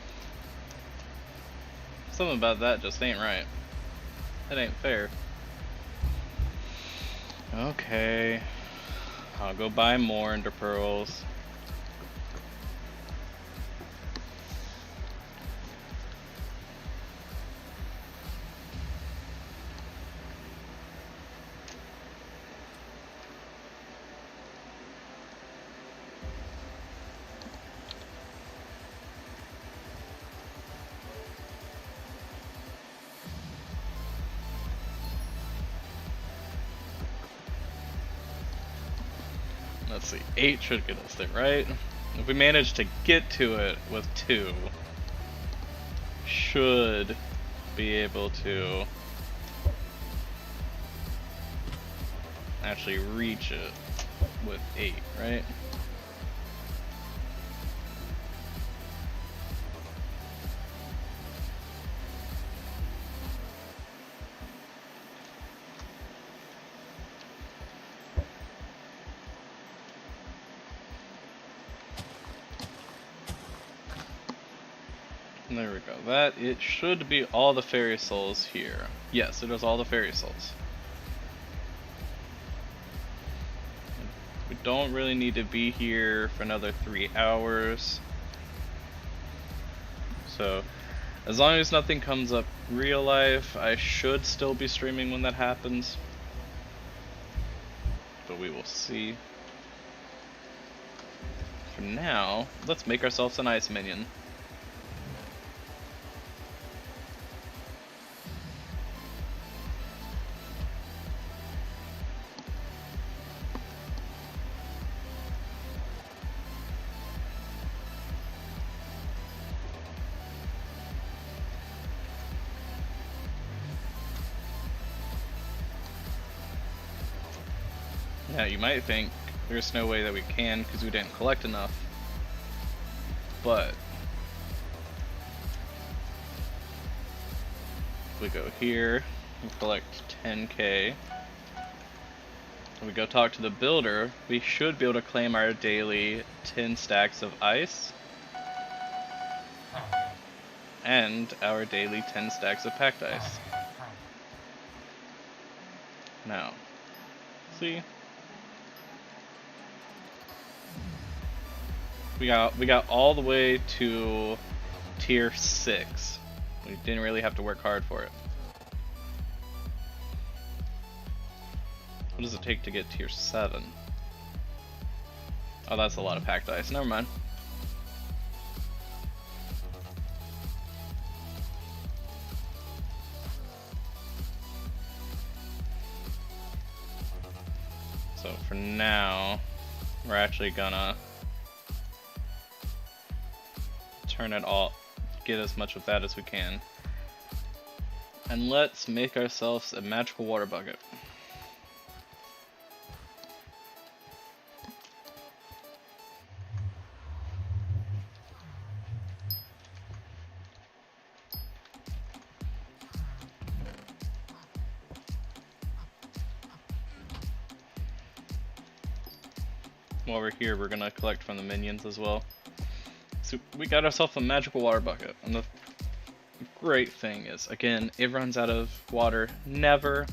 something about that just ain't right. That ain't fair. Okay, I'll go buy more ender pearls. Let's see, 8 should get us there, right? If we manage to get to it with 2, should be able to actually reach it with 8, right? There we go. That, it should be all the fairy souls here. Yes, it is all the fairy souls. We don't really need to be here for another 3 hours. So, as long as nothing comes up real life, I should still be streaming when that happens. But we will see. For now, let's make ourselves an ice minion. Now you might think there's no way that we can because we didn't collect enough, but if we go here and collect 10k, and we go talk to the builder, we should be able to claim our daily 10 stacks of ice and our daily 10 stacks of packed ice. Now, see? We got all the way to tier 6. We didn't really have to work hard for it. What does it take to get tier 7? Oh, that's a lot of packed ice. Never mind. So for now, we're actually gonna turn it all, get as much of that as we can. And let's make ourselves a magical water bucket. While we're here, we're gonna collect from the minions as well. So we got ourselves a magical water bucket, and the great thing is, again, it runs out of water never.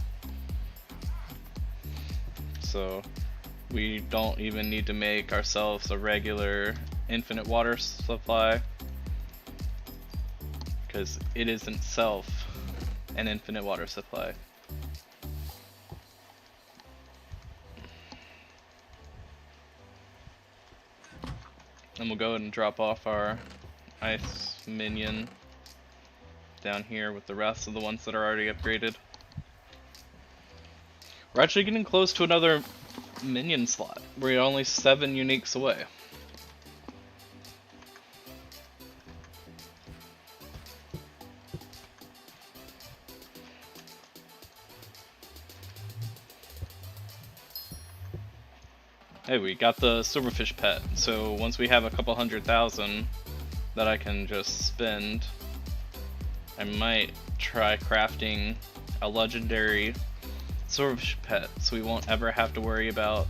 So we don't even need to make ourselves a regular infinite water supply, because it is itself an infinite water supply. And we'll go ahead and drop off our ice minion down here with the rest of the ones that are already upgraded. We're actually getting close to another minion slot. We're only 7 uniques away. Hey, we got the silverfish pet, so once we have a couple 100,000 that I can just spend, I might try crafting a legendary silverfish pet, so we won't ever have to worry about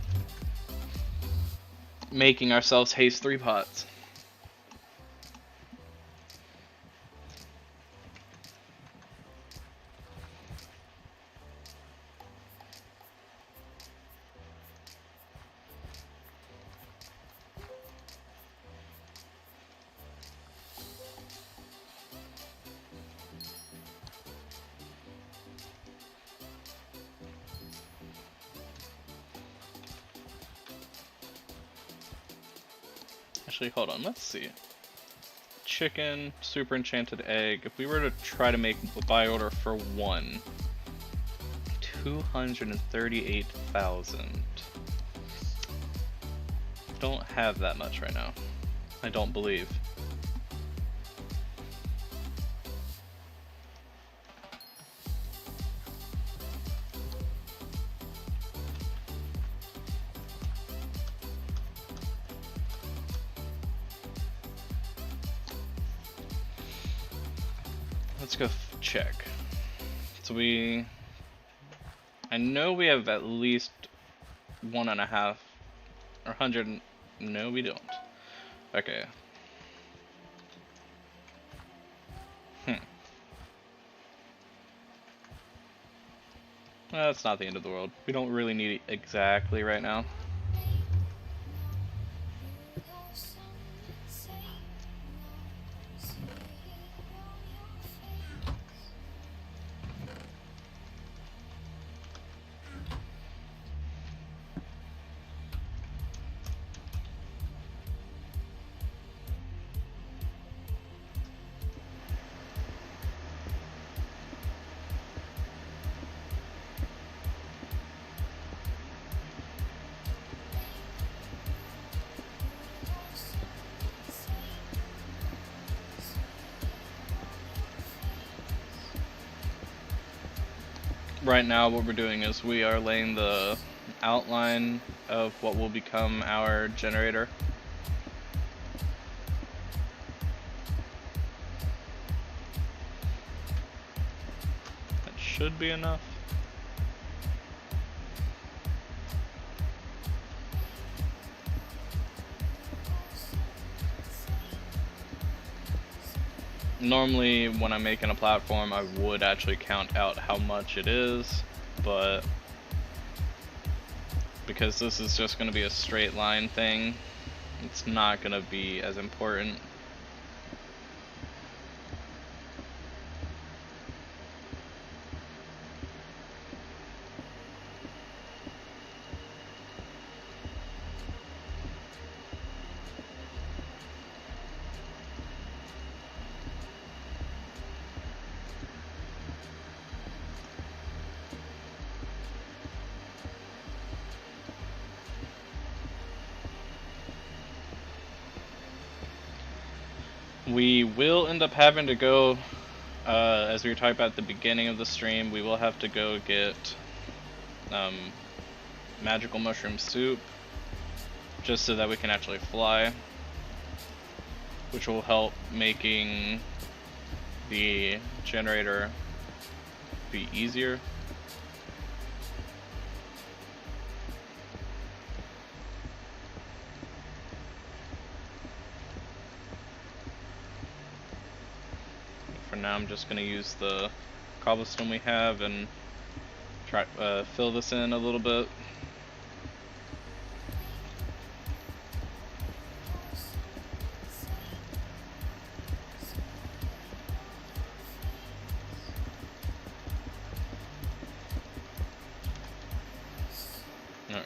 making ourselves haste 3 pots. Actually, hold on, let's see. Chicken, super enchanted egg. If we were to try to make a buy order for 1, 238,000. Don't have that much right now. I don't believe. Let's go check. So I know we have at least 1.5 or 100. No, we don't. Okay. That's not the end of the world. We don't really need it exactly right now. Right now what we're doing is we are laying the outline of what will become our generator. That should be enough. Normally, when I'm making a platform, I would actually count out how much it is, but because this is just going to be a straight line thing, it's not gonna be as important. We will end up having to go, as we were talking about at the beginning of the stream, we will have to go get magical mushroom soup, just so that we can actually fly, which will help making the generator be easier. For now, I'm just going to use the cobblestone we have and try fill this in a little bit. Alright.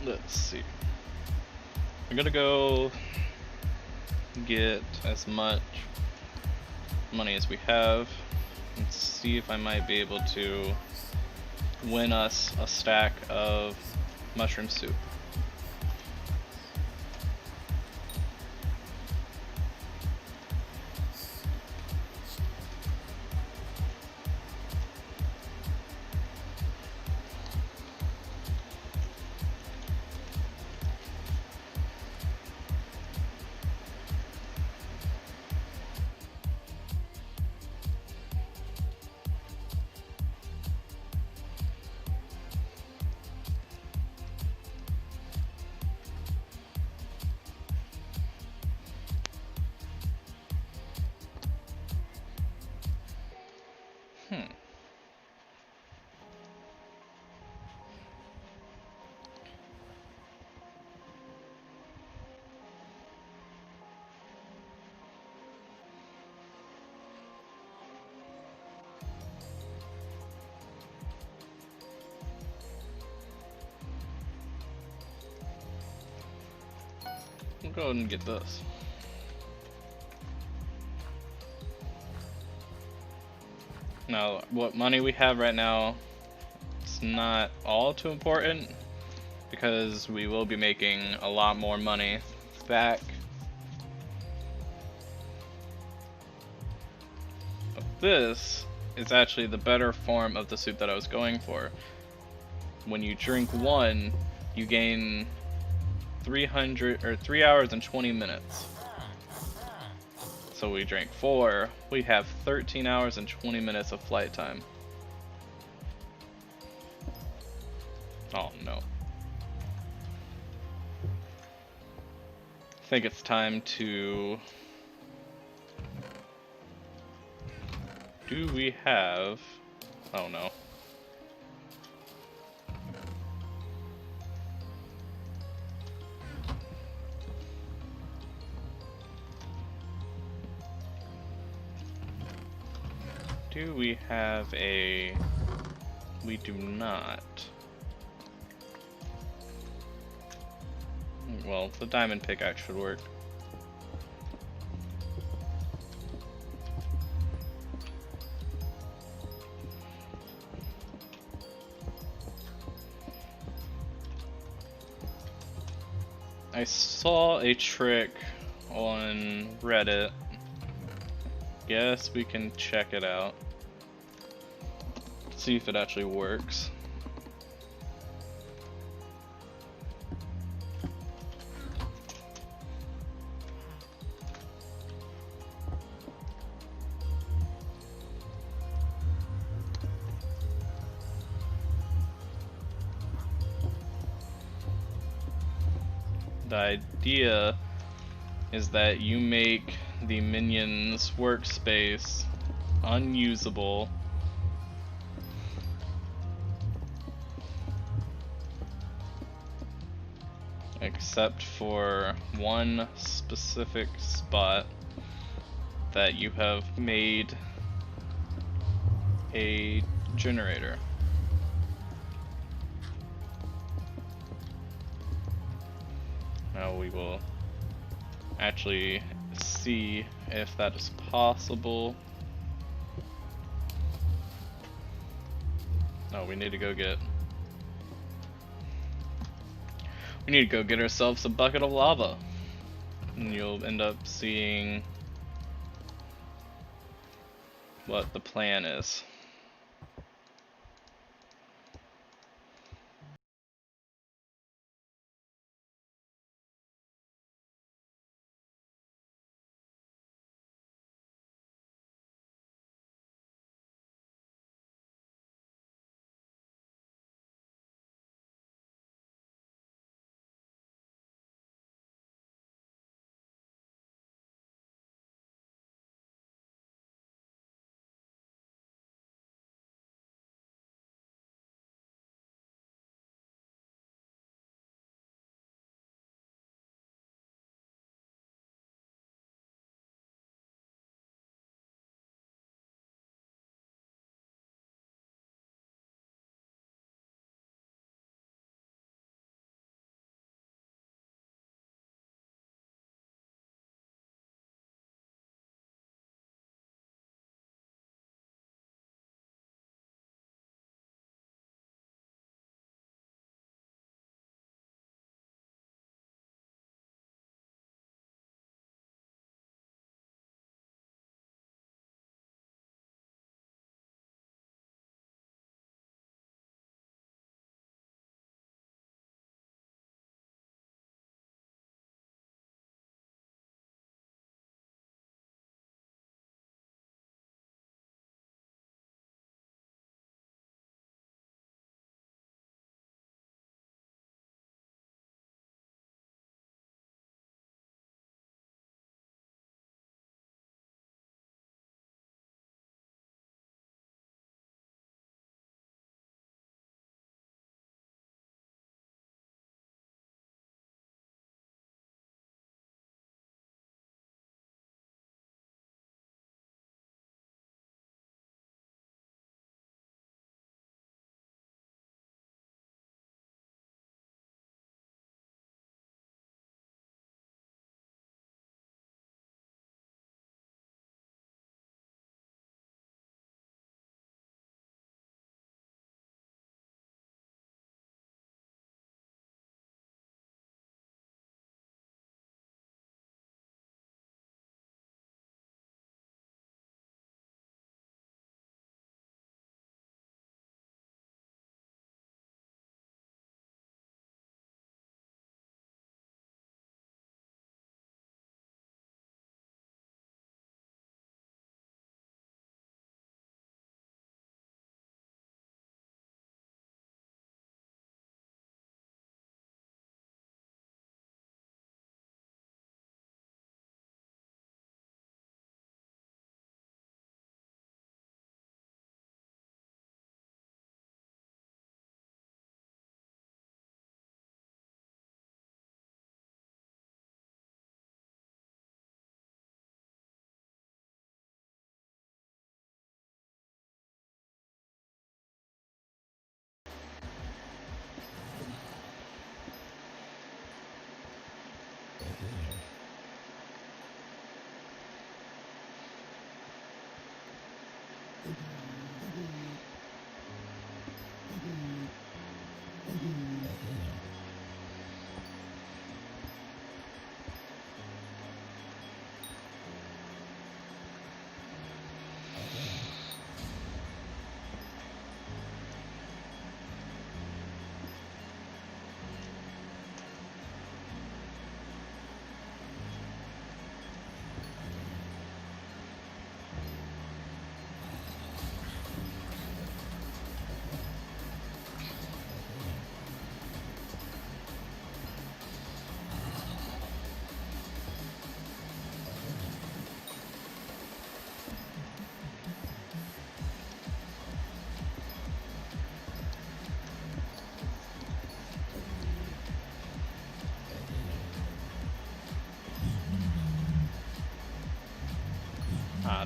Let's see. I'm gonna go get as much money as we have and see if I might be able to win us a stack of mushroom soup. We'll go ahead and get this. Now, what money we have right now, it's not all too important because we will be making a lot more money back. But this is actually the better form of the soup that I was going for. When you drink one, you gain 3 hours and 20 minutes. So we drank 4, we have 13 hours and 20 minutes of flight time. Oh no. I think it's time to... Do we have... Oh no. Do we have a... We do not. Well, the diamond pickaxe should work. I saw a trick on Reddit. Guess we can check it out. See if it actually works. The idea is that you make the minion's workspace unusable except for one specific spot that you have made a generator. Now we will actually see if that is possible. Oh, we need to go get ourselves a bucket of lava. And you'll end up seeing what the plan is.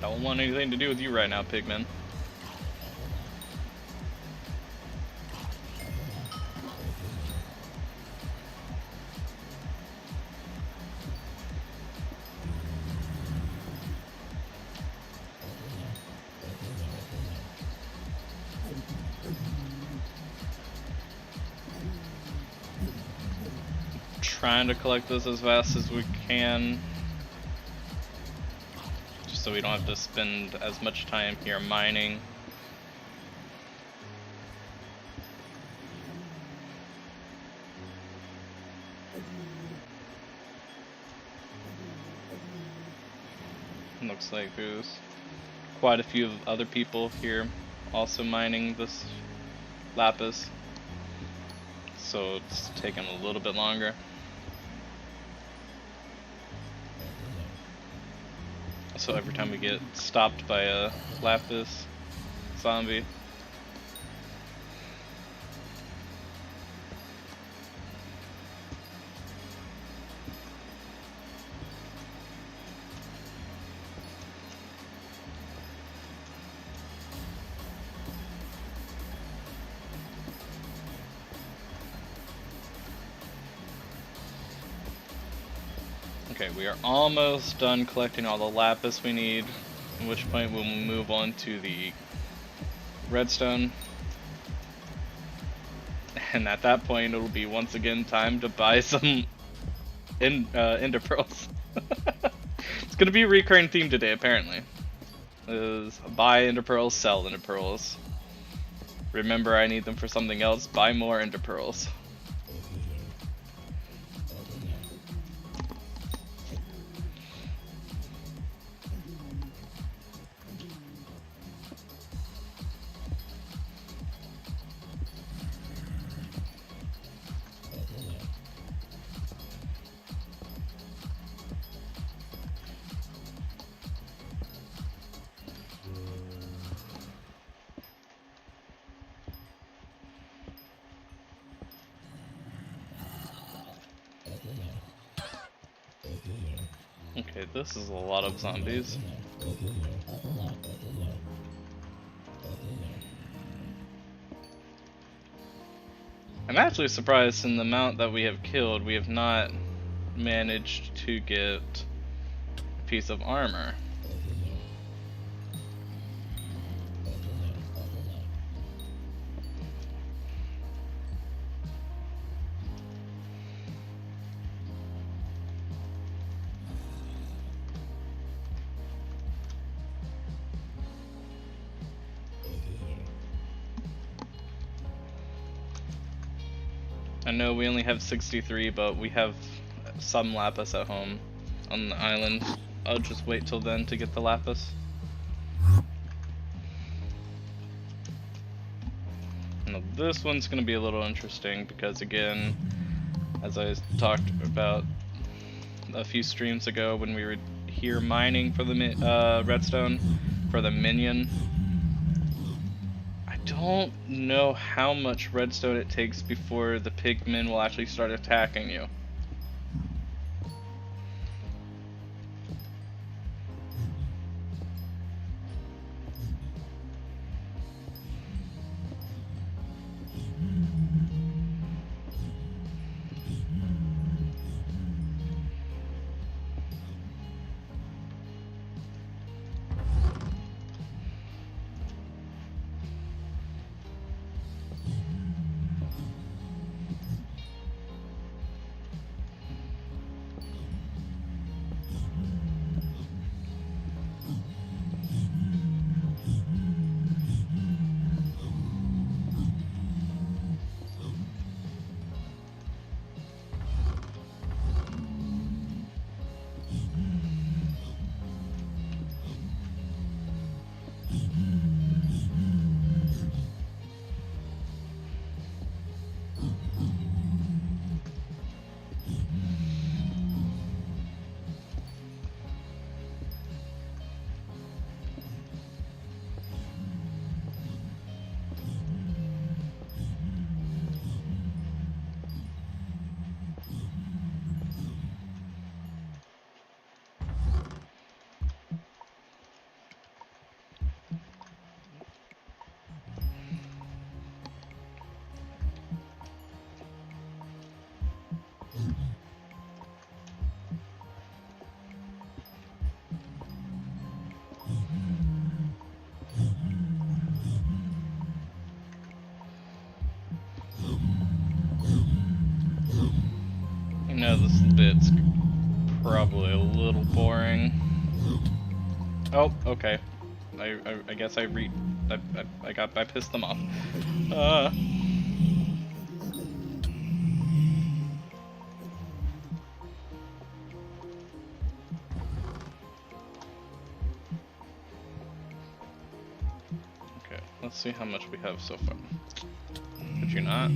don't want anything to do with you right now, pigman. Trying to collect this as fast as we can, just so we don't have to spend as much time here mining. Looks like there's quite a few other people here also mining this lapis, so it's taking a little bit longer. So every time we get stopped by a lapis zombie, okay, we are almost done collecting all the lapis we need, at which point we'll move on to the redstone. And at that point, it'll be once again time to buy some ender pearls. It's gonna be a recurring theme today, apparently. Is buy ender pearls, sell ender pearls. Remember, I need them for something else. Buy more ender pearls. Okay, this is a lot of zombies. I'm actually surprised in the amount that we have killed, we have not managed to get a piece of armor. I know we only have 63, but we have some lapis at home on the island. I'll just wait till then to get the lapis. Now this one's going to be a little interesting because, again, as I talked about a few streams ago when we were here mining for the redstone for the minion, I don't know how much redstone it takes before the pigmen will actually start attacking you. this bit's probably a little boring. Oh, okay. I guess I pissed them off. Okay, let's see how much we have so far. Could you not?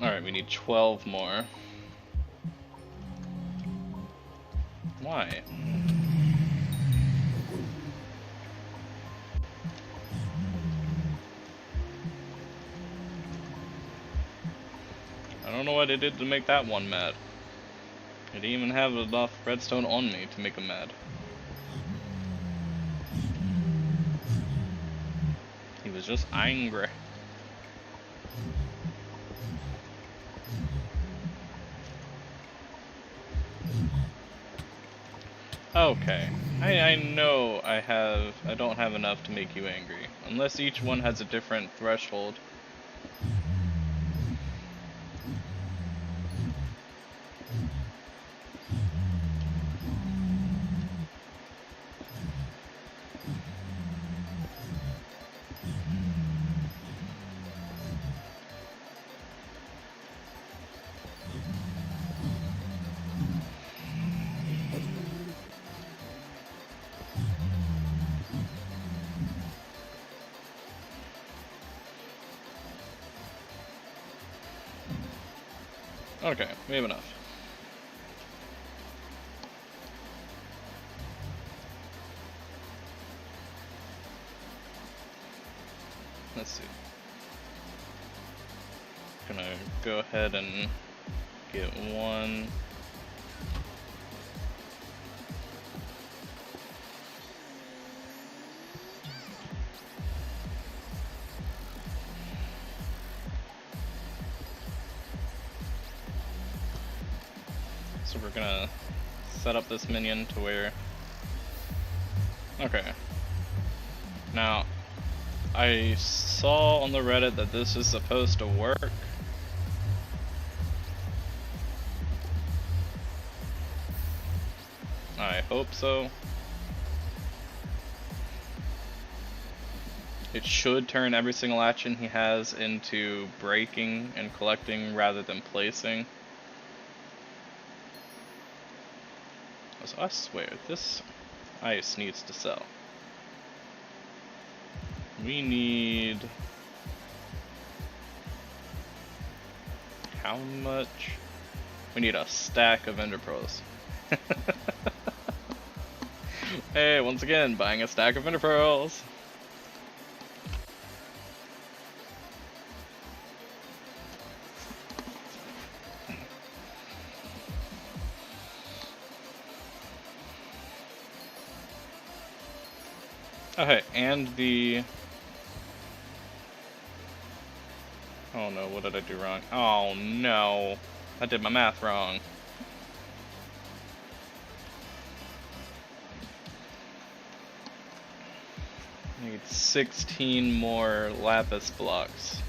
Alright, we need 12 more. Why? I don't know what I did to make that one mad. I didn't even have enough redstone on me to make him mad. He was just angry. Okay, I know I don't have enough to make you angry, unless each one has a different threshold. Okay, we have enough. Let's see. Gonna go ahead and get one. So we're gonna set up this minion to where... Okay. Now, I saw on the Reddit that this is supposed to work. I hope so. It should turn every single action he has into breaking and collecting rather than placing. So I swear, this ice needs to sell. We need... How much? We need a stack of ender pearls. Hey, once again, buying a stack of ender pearls. Okay, and the... Oh no, what did I do wrong? Oh no, I did my math wrong. I need 16 more lapis blocks.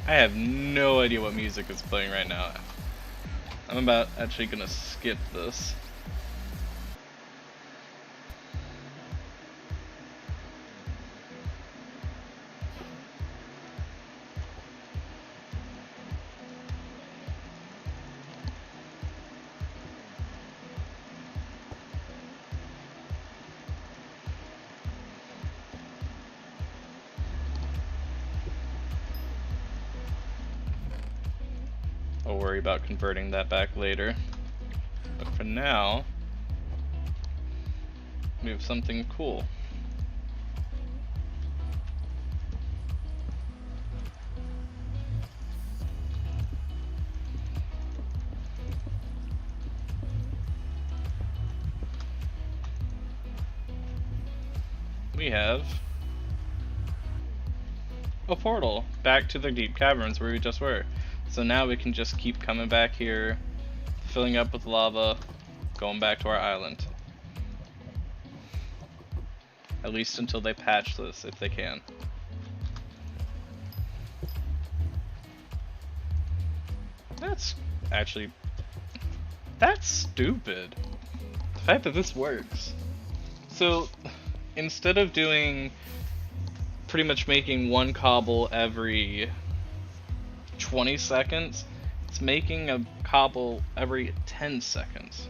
I have no idea what music is playing right now. I'm actually gonna skip this. I'll worry about converting that back later. But for now, we have something cool. We have a portal back to the deep caverns where we just were. So now we can just keep coming back here, filling up with lava, going back to our island. At least until they patch this, if they can. That's actually... that's stupid. The fact that this works. So, instead of doing... pretty much making one cobble every 20 seconds, it's making a cobble every 10 seconds.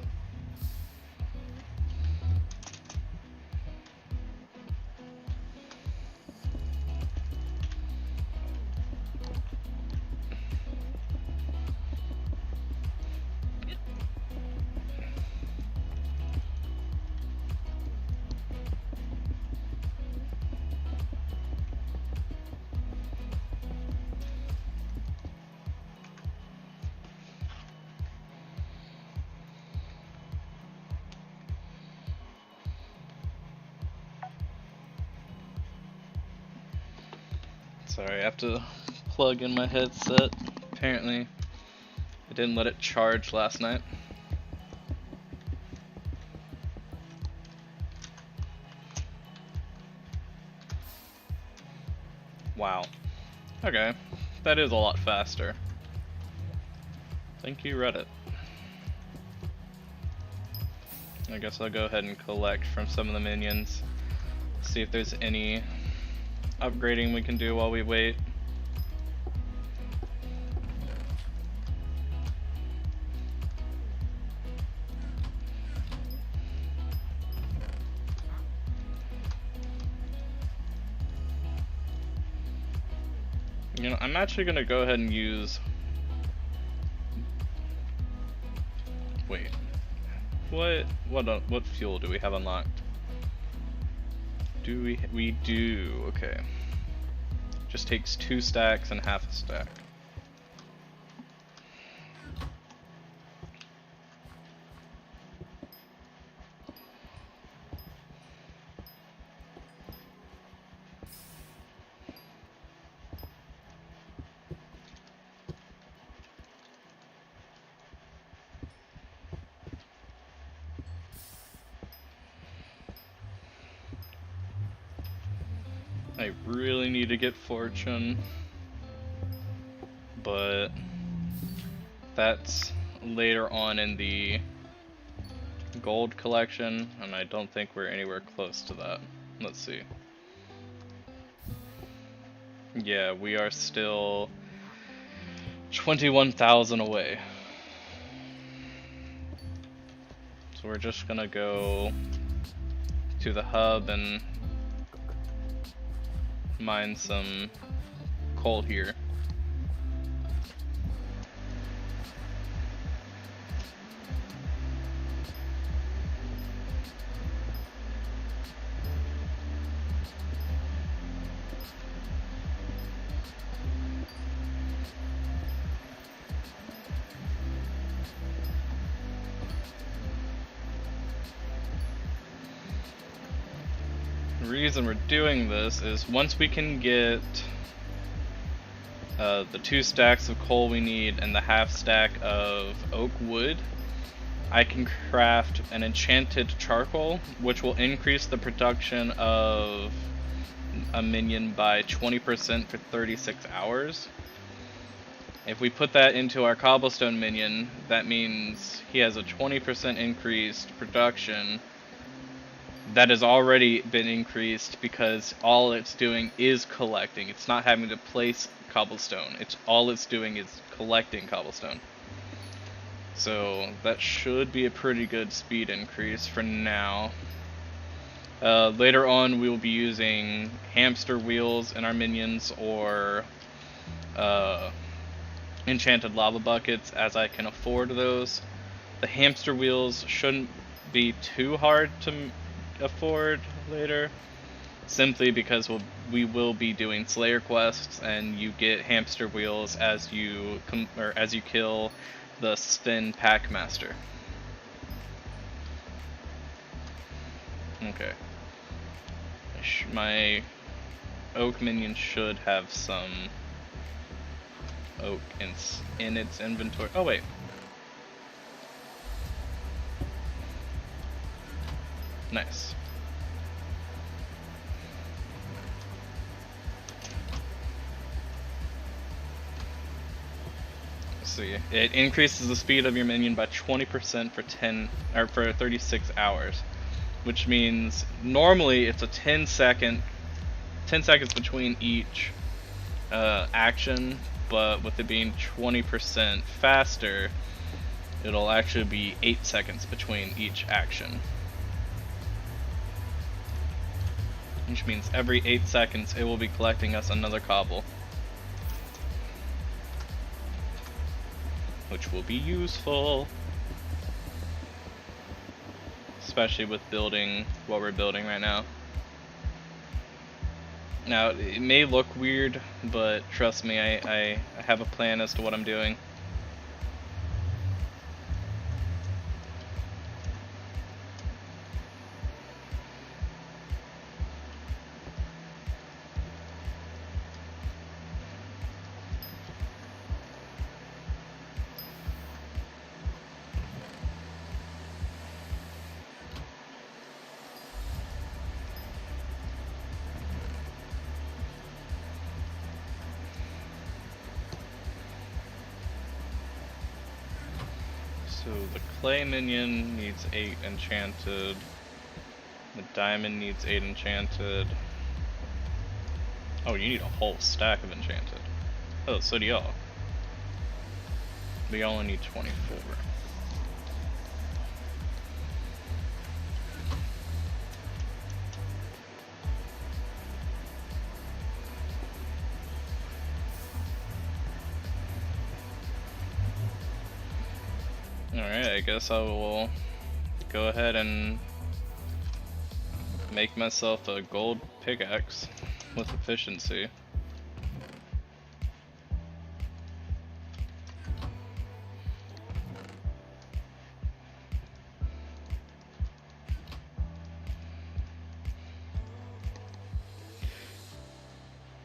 Sorry, I have to plug in my headset. Apparently, I didn't let it charge last night. Wow. Okay, that is a lot faster. Thank you, Reddit. I guess I'll go ahead and collect from some of the minions. See if there's any upgrading we can do while we wait. You know, I'm actually gonna go ahead and use... wait. What fuel do we have unlocked? We do, okay. Just takes 2 stacks and half a stack. I really need to get fortune, but that's later on in the gold collection, and I don't think we're anywhere close to that. Let's see. Yeah, we are still 21,000 away. So we're just gonna go to the hub and mine some coal here. The reason we're doing this is once we can get the 2 stacks of coal we need and the half stack of oak wood, I can craft an enchanted charcoal, which will increase the production of a minion by 20% for 36 hours. If we put that into our cobblestone minion, that means he has a 20% increased production. That has already been increased because all it's doing is collecting. It's not having to place cobblestone. All it's doing is collecting cobblestone. So that should be a pretty good speed increase for now. Later on we will be using hamster wheels in our minions or enchanted lava buckets as I can afford those. The hamster wheels shouldn't be too hard to afford later, simply because we will be doing Slayer quests, and you get hamster wheels as you kill the Spin Packmaster. Okay, my oak minion should have some oak in its inventory. Oh wait. Nice. See, it increases the speed of your minion by 20% for 36 hours, which means normally it's a 10 seconds between each action, but with it being 20% faster, it'll actually be 8 seconds between each action. Which means every 8 seconds it will be collecting us another cobble. Which will be useful. Especially with building what we're building right now. Now, it may look weird, but trust me, I have a plan as to what I'm doing. So the clay minion needs 8 enchanted. The diamond needs 8 enchanted. Oh, you need a whole stack of enchanted. Oh, so do y'all. We only need 24. Alright, I guess I will go ahead and make myself a gold pickaxe with efficiency.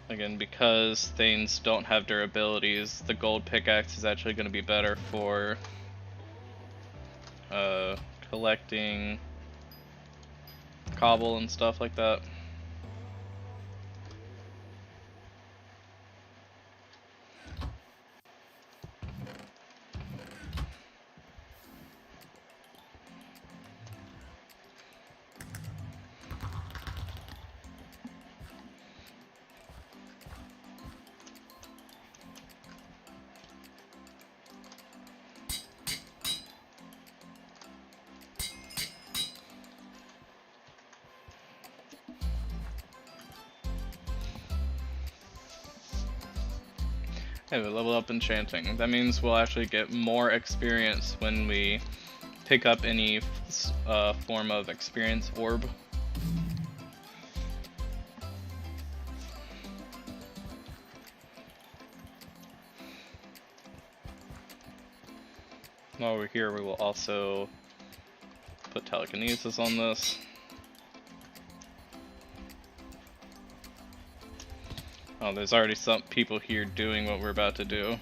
Again, because things don't have durabilities, the gold pickaxe is actually going to be better for collecting cobble and stuff like that. Hey, we level up enchanting. That means we'll actually get more experience when we pick up any form of experience orb. While we're here, we will also put telekinesis on this. Oh, there's already some people here doing what we're about to do.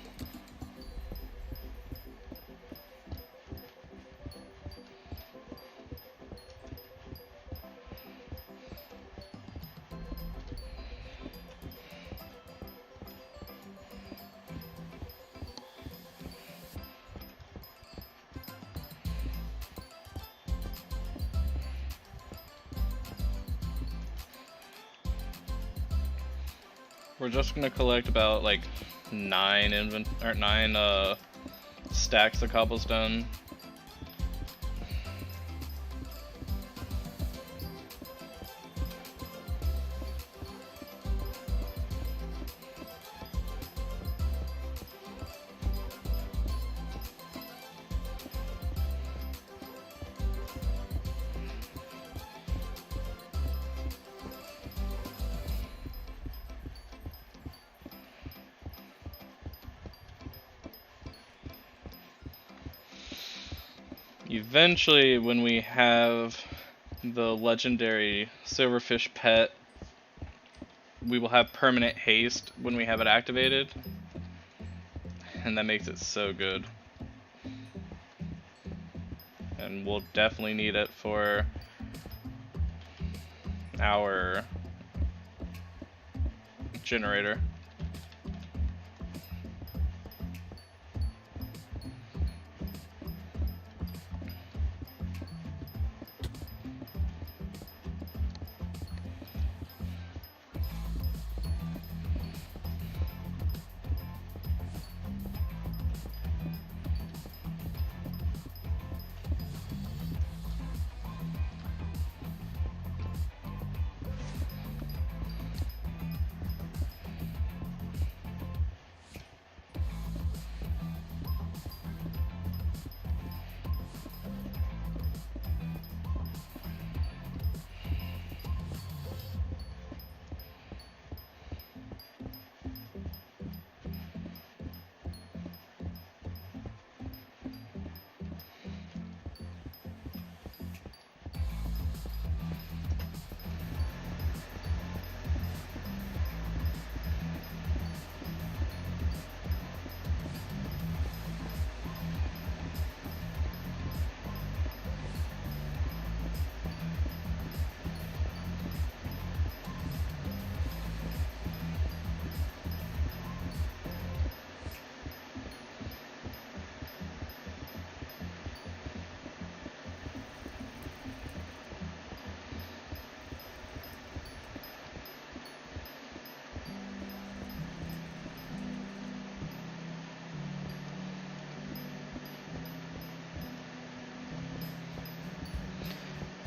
We're just gonna collect about like 9 stacks of cobblestone. Eventually, when we have the legendary silverfish pet, we will have permanent haste when we have it activated. and that makes it so good. And we'll definitely need it for our generator.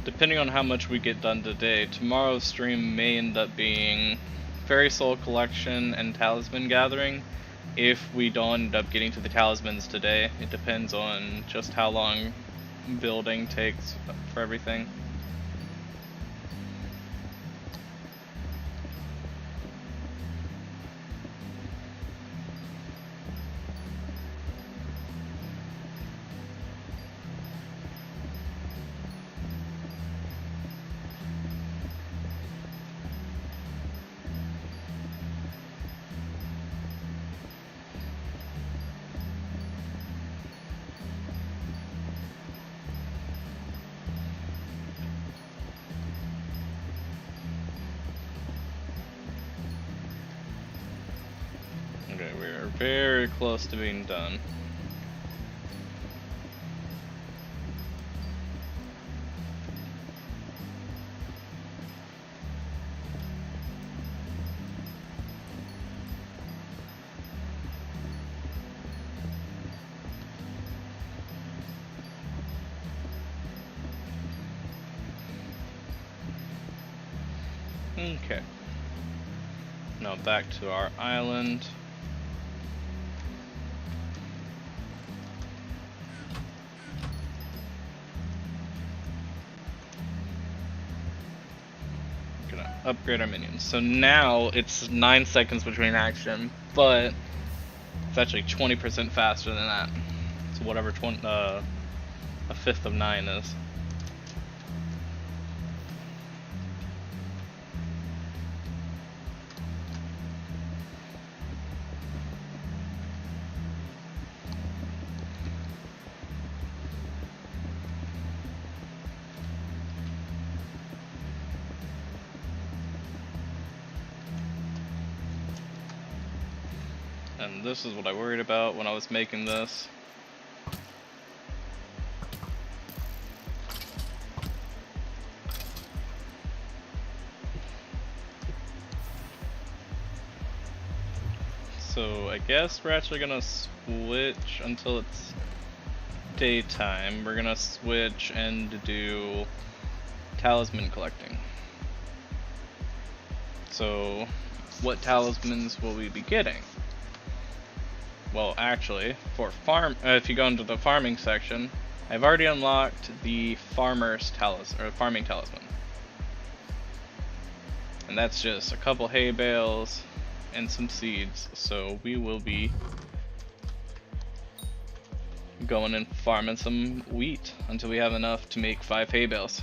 Depending on how much we get done today, tomorrow's stream may end up being Fairy Soul Collection and Talisman Gathering. If we don't end up getting to the talismans today, it depends on just how long building takes for everything. Okay, we're very close to being done. Okay. Now back to our island. Gonna upgrade our minions. So now it's 9 seconds between action, but it's actually 20% faster than that. So whatever a fifth of 9 is. And this is what I worried about when I was making this. So I guess we're actually gonna switch until it's daytime. We're gonna switch and do talisman collecting. So what talismans will we be getting? Well, actually, for if you go into the farming section, I've already unlocked the farmer's farming talisman, and that's just a couple hay bales and some seeds. So we will be going and farming some wheat until we have enough to make 5 hay bales.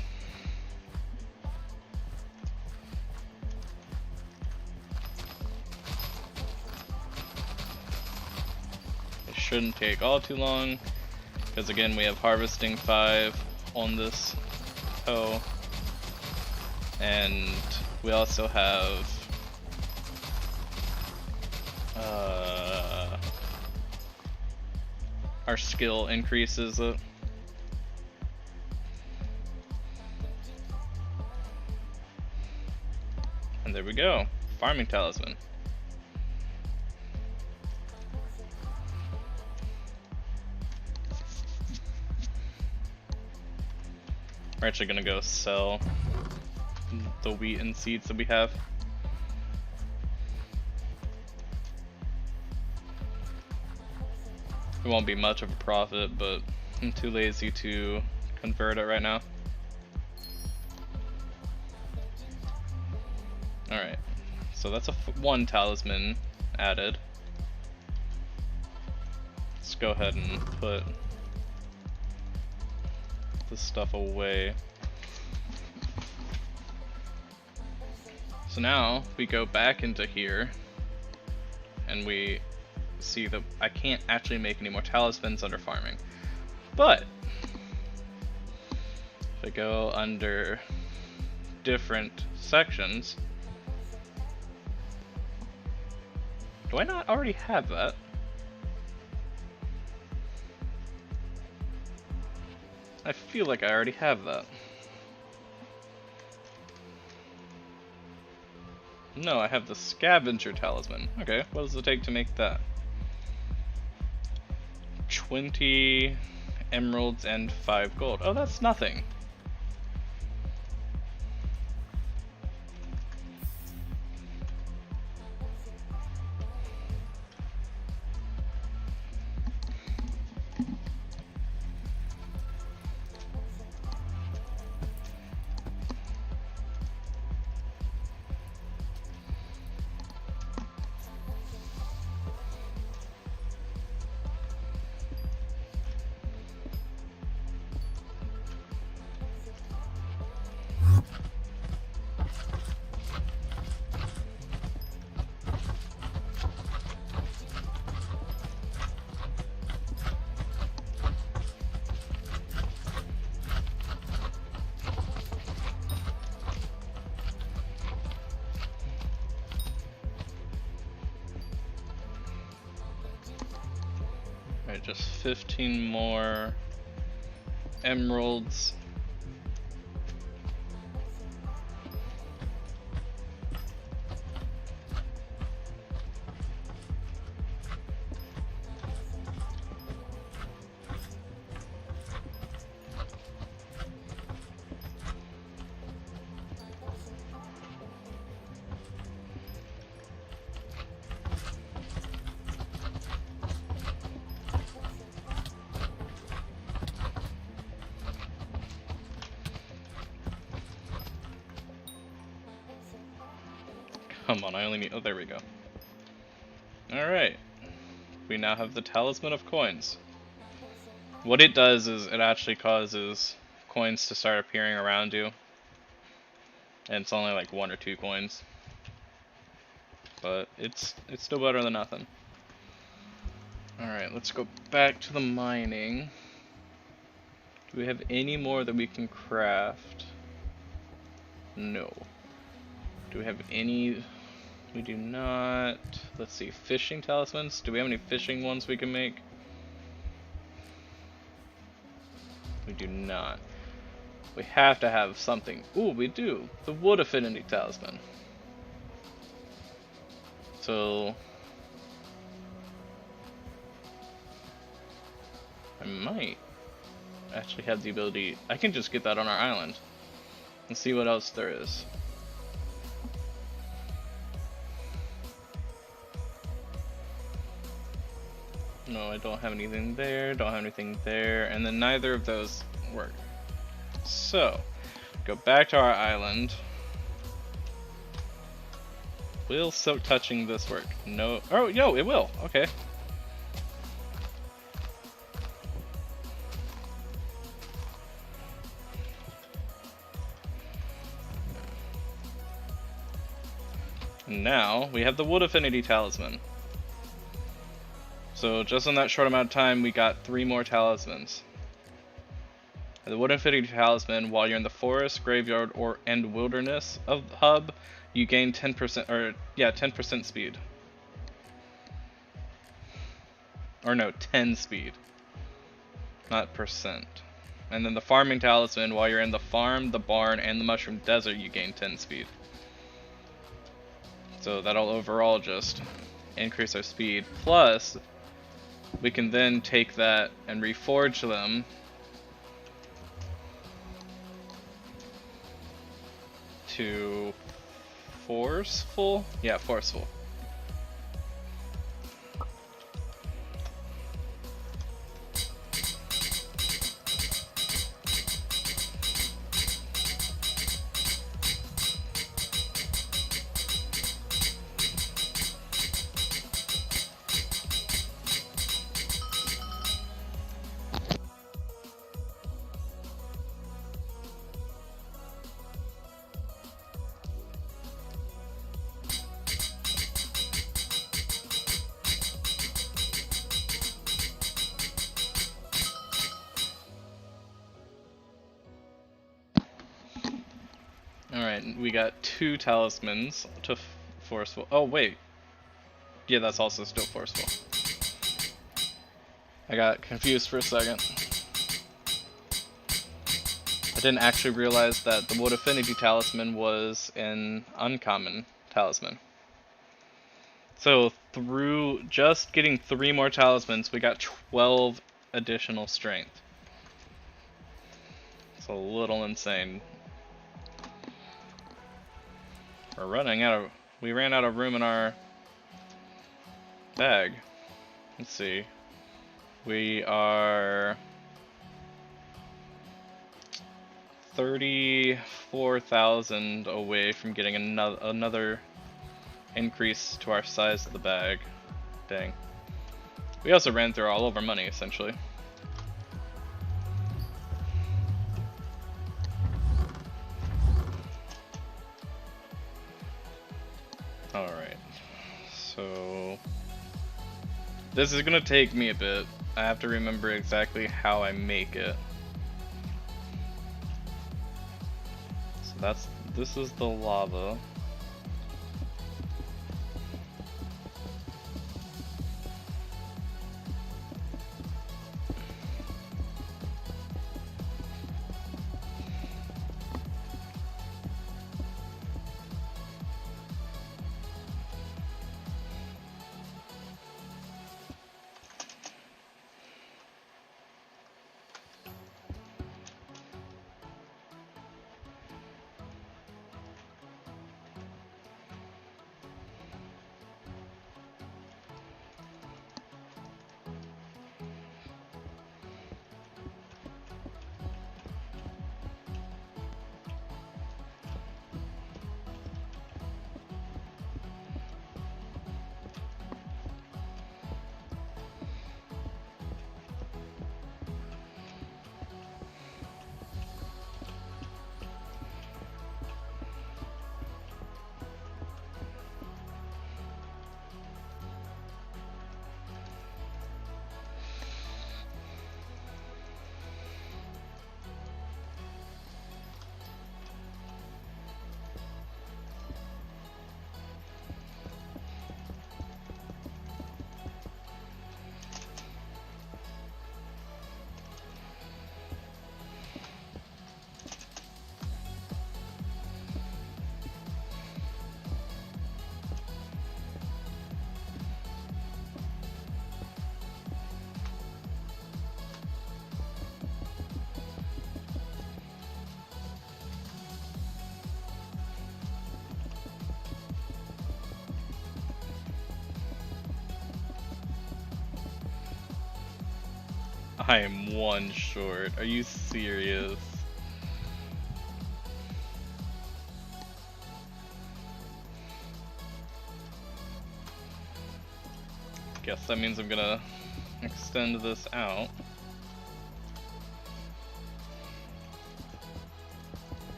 shouldn't take all too long, because again we have harvesting 5 on this hoe, and we also have our skill increases it. And there we go, farming talisman. We're actually gonna go sell the wheat and seeds that we have. It won't be much of a profit, but I'm too lazy to convert it right now. Alright, so that's one talisman added. Let's go ahead and put this stuff away. So now we go back into here and we see that I can't actually make any more talismans under farming. But if I go under different sections, do I not already have that? I feel like I already have that. No, I have the scavenger talisman. Okay, what does it take to make that? 20 emeralds and 5 gold. Oh, that's nothing. Alright, just 15 more emeralds. Come on, I only need... oh, there we go. Alright. We now have the Talisman of Coins. What it does is it actually causes coins to start appearing around you. And it's only like 1 or 2 coins. But it's still better than nothing. Alright, let's go back to the mining. Do we have any more that we can craft? No. Do we have any... we do not. Let's see, fishing talismans? Do we have any fishing ones we can make? We do not. We have to have something. Ooh, we do. The wood affinity talisman. So... I might actually have the ability... I can just get that on our island. And see what else there is. No, I don't have anything there, don't have anything there, and then neither of those work. So, go back to our island. Will silk touching this work? No. Oh, yo, it will. Okay. Now, we have the wood affinity talisman. So just in that short amount of time, we got 3 more talismans. The Wood Infinity Talisman, while you're in the forest, graveyard, or and wilderness of hub, you gain 10% 10% speed. Or no, 10 speed. Not percent. And then the Farming Talisman, while you're in the farm, the barn, and the Mushroom Desert, you gain 10 speed. So that'll overall just increase our speed. Plus, we can then take that and reforge them to forceful? Yeah, forceful. Alright, we got 2 talismans to forceful. Oh, wait. Yeah, that's also still forceful. I got confused for a second. I didn't actually realize that the Wood Affinity Talisman was an uncommon talisman. So through just getting 3 more talismans, we got 12 additional strength. It's a little insane. We ran out of room in our bag. Let's see. We are 34,000 away from getting another increase to our size of the bag. Dang. We also ran through all of our money, essentially. Alright. So this is gonna take me a bit. I have to remember exactly how I make it. So this is the lava. I am 1 short. Are you serious? Guess that means I'm gonna extend this out.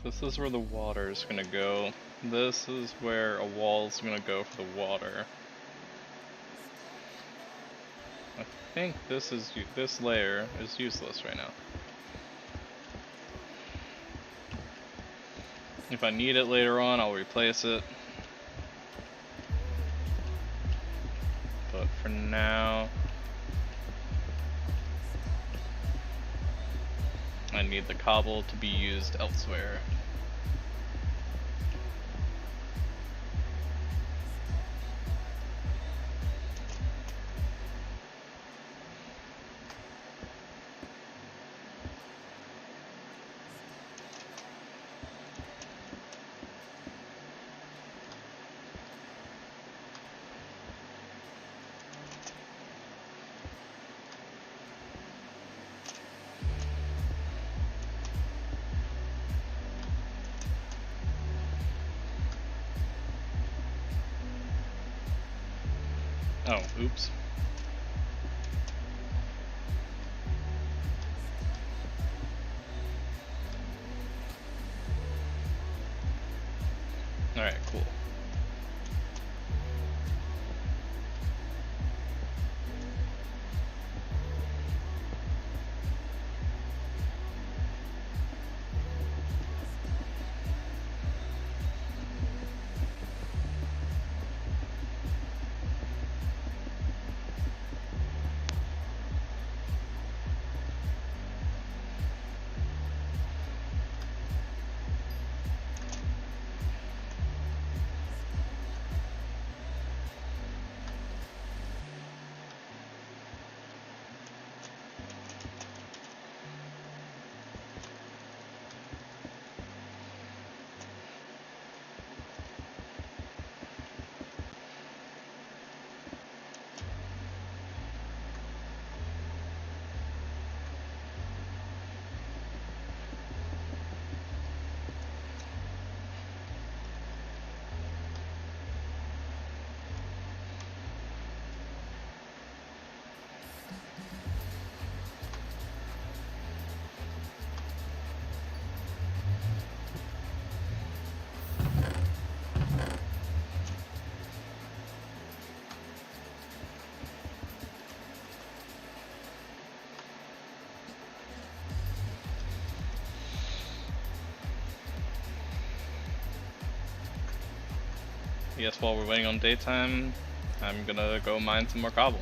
This is where the water is gonna go. This is where a wall is gonna go for the water. I think this layer is useless right now. If I need it later on, I'll replace it. But for now, I need the cobble to be used elsewhere. Oh, oops. Alright, cool. I guess while we're waiting on daytime, I'm gonna go mine some more cobble.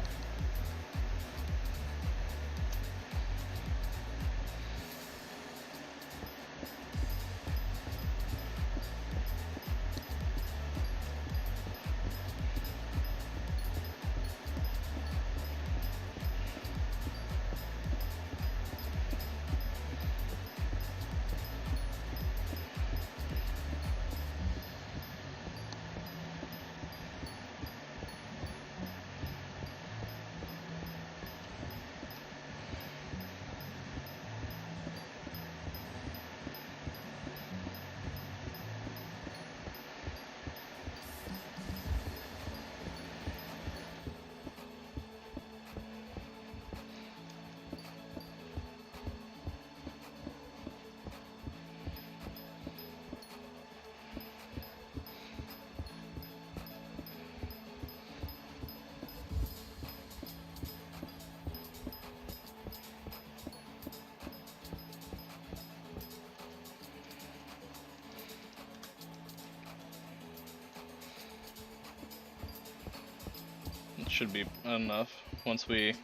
It should be enough once we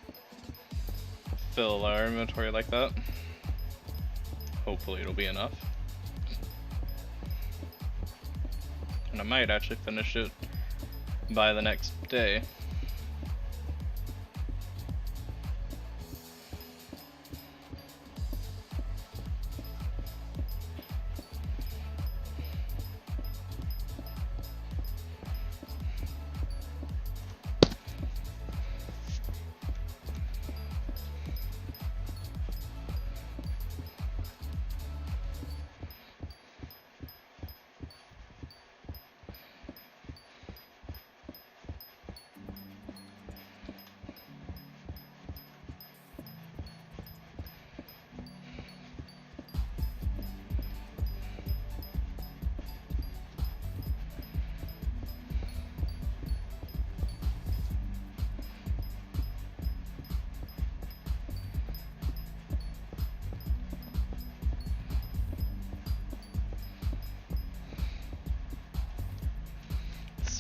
fill our inventory like that. Hopefully it'll be enough. And I might actually finish it by the next day.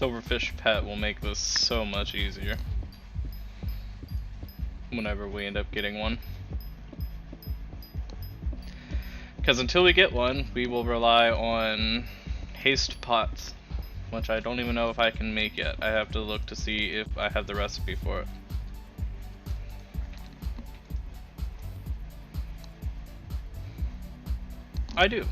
Silverfish pet will make this so much easier whenever we end up getting one. Because until we get one, we will rely on haste pots, which I don't even know if I can make yet. I have to look to see if I have the recipe for it. I do.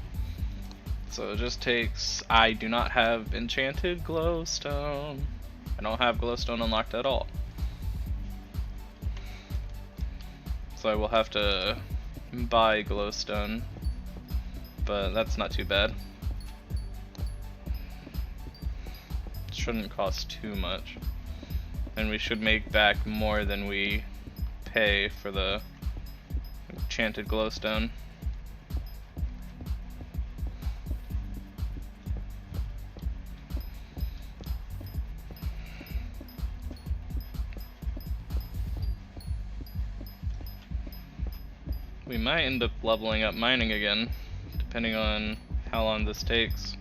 So it just takes... I do not have enchanted glowstone. I don't have glowstone unlocked at all. So I will have to buy glowstone, but that's not too bad. It shouldn't cost too much. And we should make back more than we pay for the enchanted glowstone. We might end up leveling up mining again, depending on how long this takes.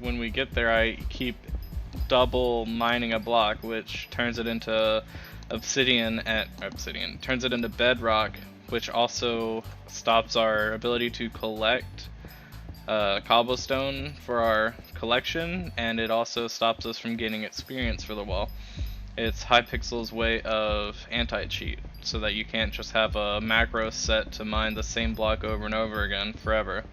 When we get there, I keep double mining a block, which turns it into turns it into bedrock, which also stops our ability to collect cobblestone for our collection, and it also stops us from gaining experience for the wall. It's Hypixel's way of anti-cheat, so that you can't just have a macro set to mine the same block over and over again forever.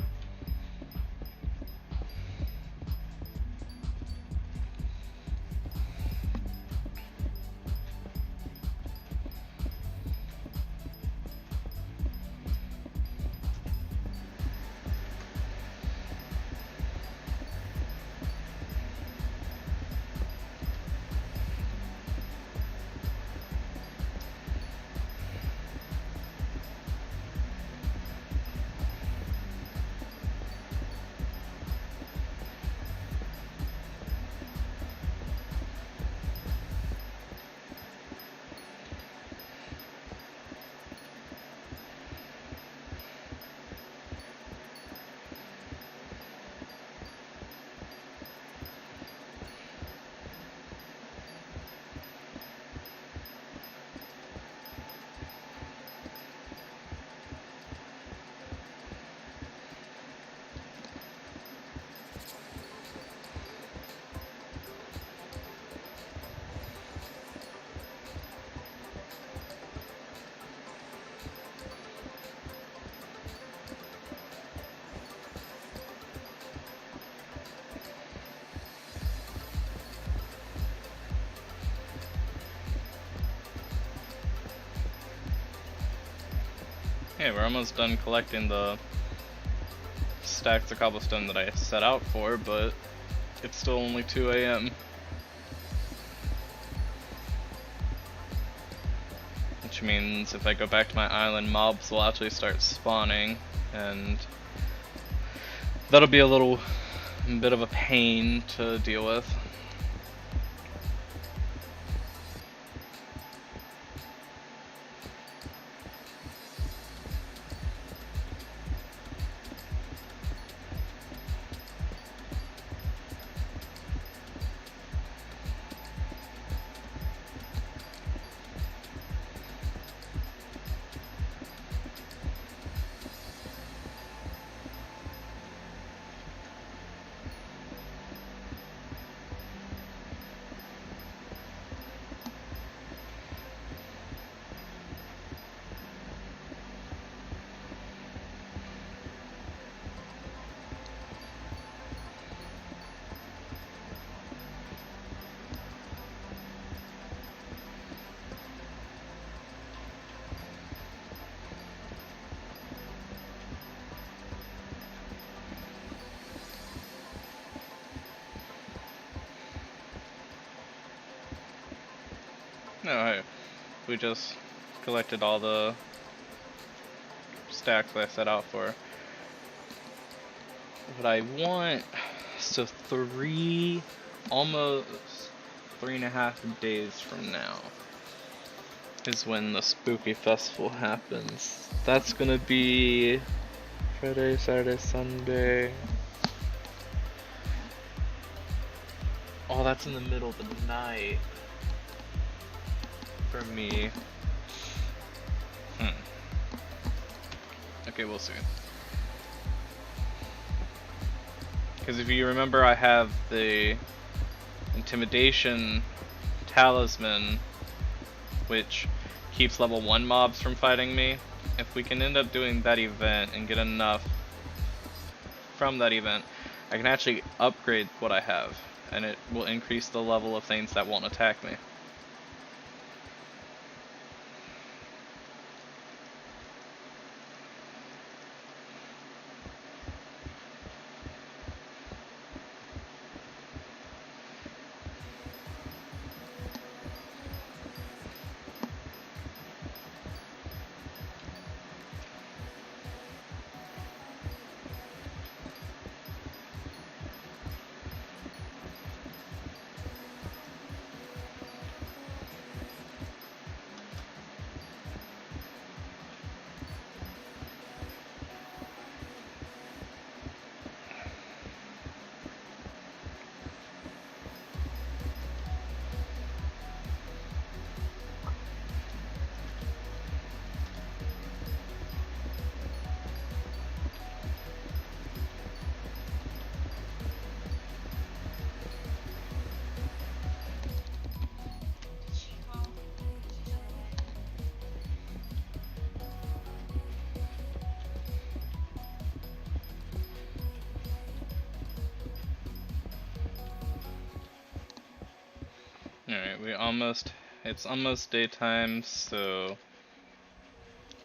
Okay, we're almost done collecting the stacks of cobblestone that I set out for, but it's still only 2 AM. Which means if I go back to my island, mobs will actually start spawning, and that'll be a little bit of a pain to deal with. No, hey, we just collected all the stacks I set out for. What I want, so almost 3.5 days from now is when the spooky festival happens. That's gonna be Friday, Saturday, Sunday. Oh, that's in the middle of the night for me. Okay, we'll see. Because if you remember, I have the Intimidation Talisman, which keeps level 1 mobs from fighting me. If we can end up doing that event and get enough from that event, I can actually upgrade what I have, and it will increase the level of things that won't attack me. Alright, it's almost daytime, so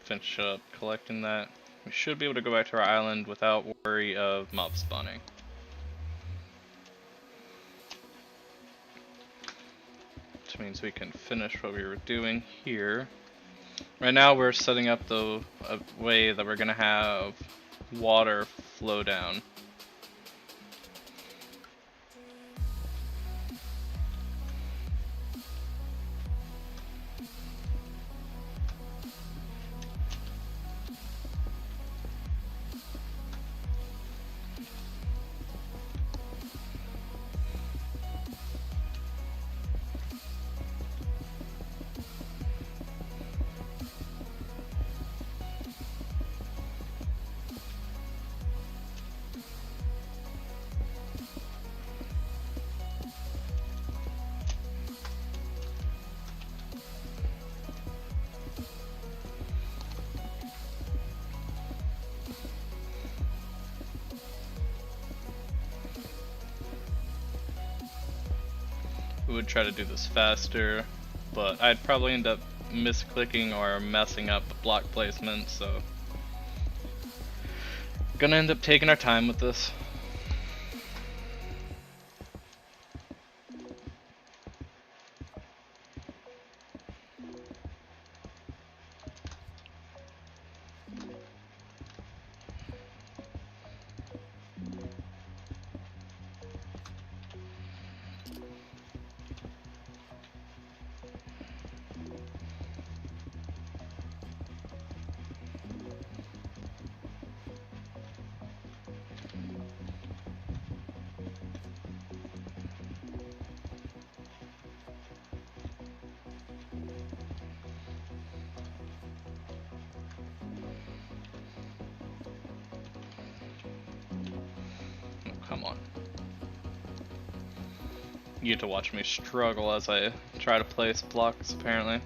finish up collecting that. We should be able to go back to our island without worry of mob spawning. Which means we can finish what we were doing here. Right now we're setting up a way that we're gonna have water flow down. We would try to do this faster, but I'd probably end up misclicking or messing up block placement, so gonna end up taking our time with this. Come on. You get to watch me struggle as I try to place blocks, apparently.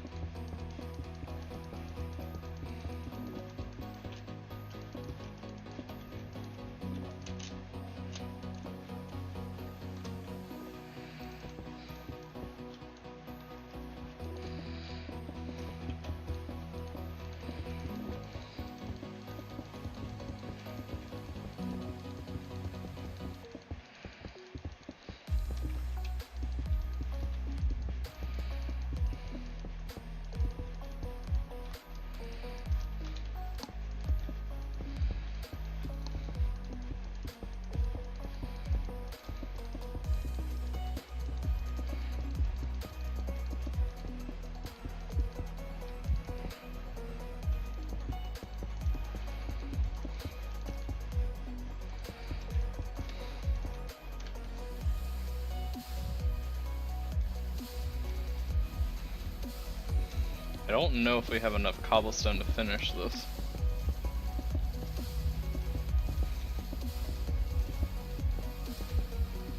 I don't know if we have enough cobblestone to finish this.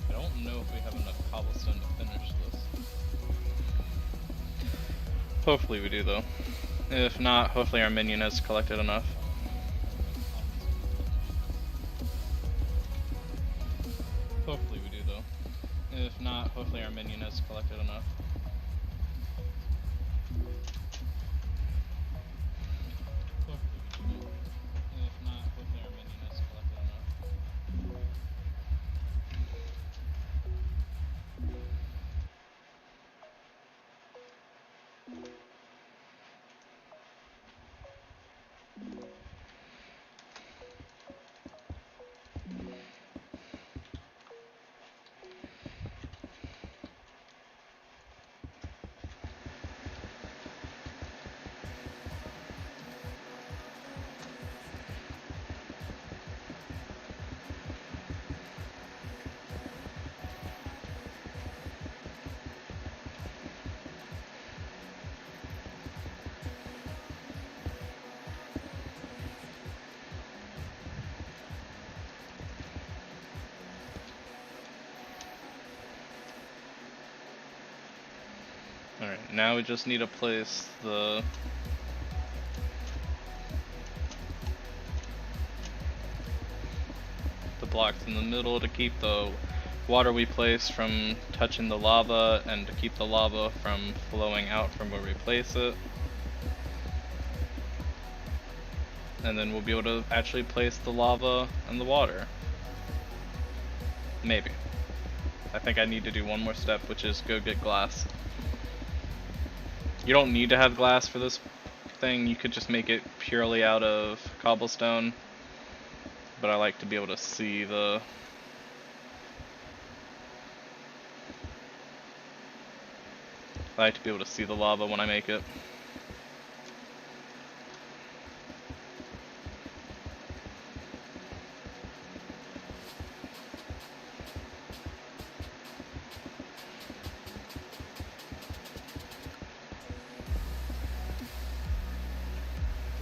I don't know if we have enough cobblestone to finish this. Hopefully we do though. If not, hopefully our minion has collected enough. Hopefully we do though. If not, hopefully our minion has collected enough. Alright, now we just need to place the blocks in the middle to keep the water we place from touching the lava and to keep the lava from flowing out from where we place it. And then we'll be able to actually place the lava and the water. Maybe. I think I need to do one more step, which is go get glass. You don't need to have glass for this thing, you could just make it purely out of cobblestone. But I like to be able to see the... I like to be able to see the lava when I make it.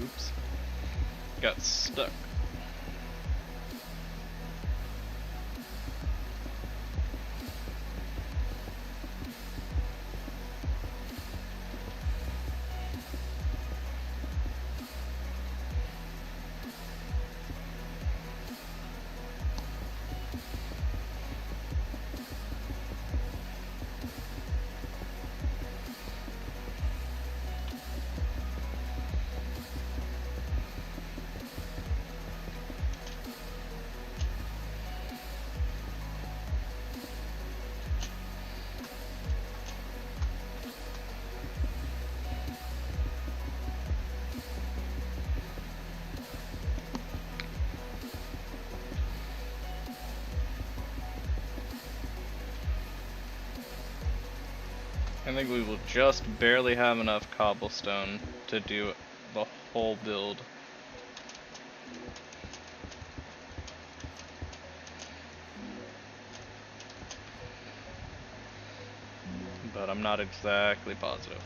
Oops. Got stuck. I think we will just barely have enough cobblestone to do the whole build. But I'm not exactly positive.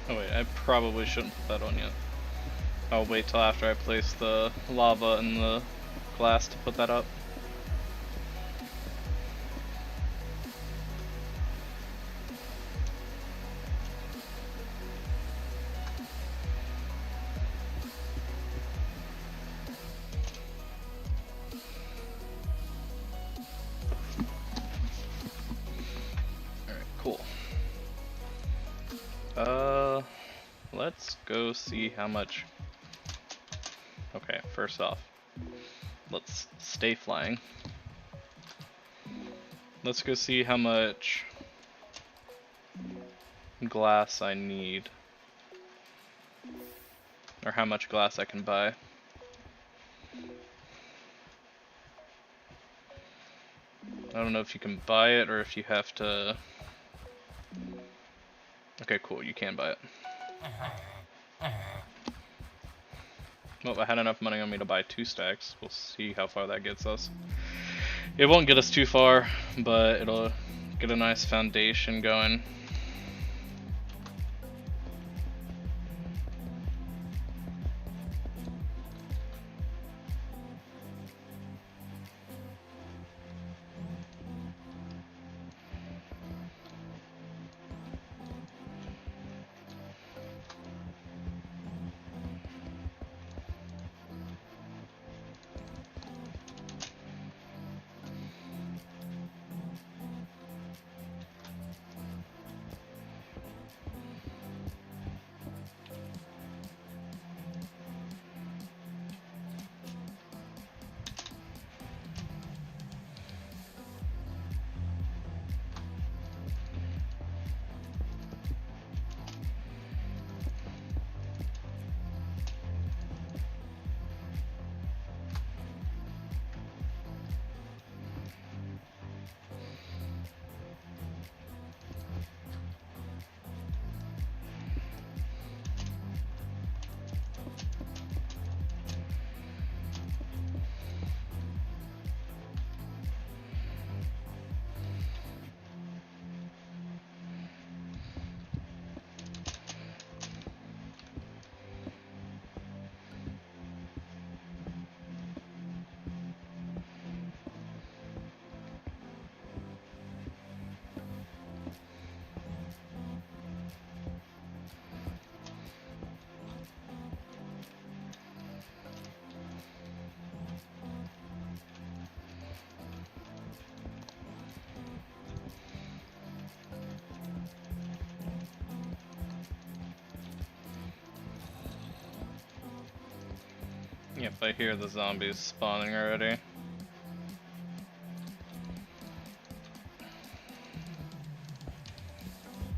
Oh wait, I probably shouldn't put that on yet. I'll wait till after I place the lava and the glass to put that up. Cool. Let's go see how much. Okay, first off, let's stay flying. Let's go see how much glass I need, or how much glass I can buy. I don't know if you can buy it or if you have to. Okay, cool, you can buy it. Well, I had enough money on me to buy 2 stacks. We'll see how far that gets us. It won't get us too far, but it'll get a nice foundation going. Yep, I hear the zombies spawning already.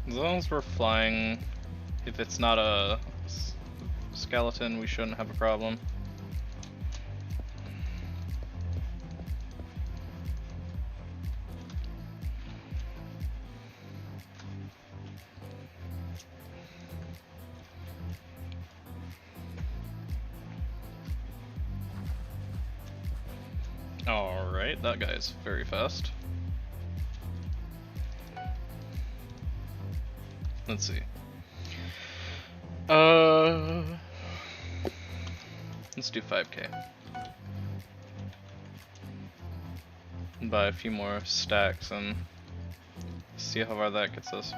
As long as we're flying, if it's not a skeleton, we shouldn't have a problem. Alright, that guy's very fast. Let's see. Let's do 5k. And buy a few more stacks and see how far that gets us.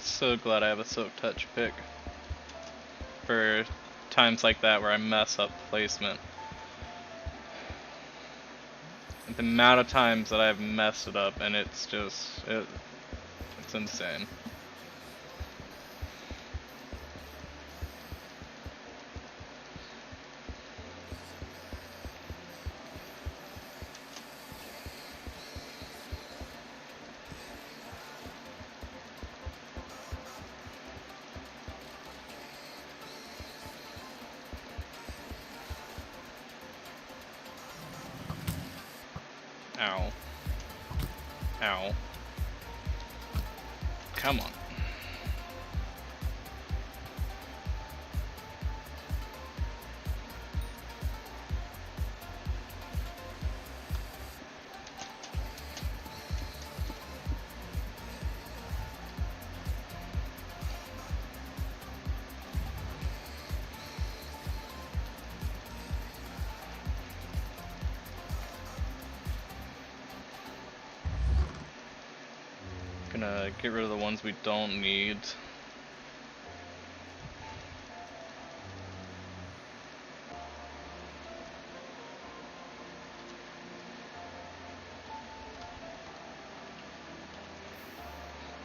So glad I have a silk touch pick for times like that where I mess up placement. The amount of times that I've messed it up, and it's just it's insane. Ow. Ow. Come on. Gonna get rid of the ones we don't need.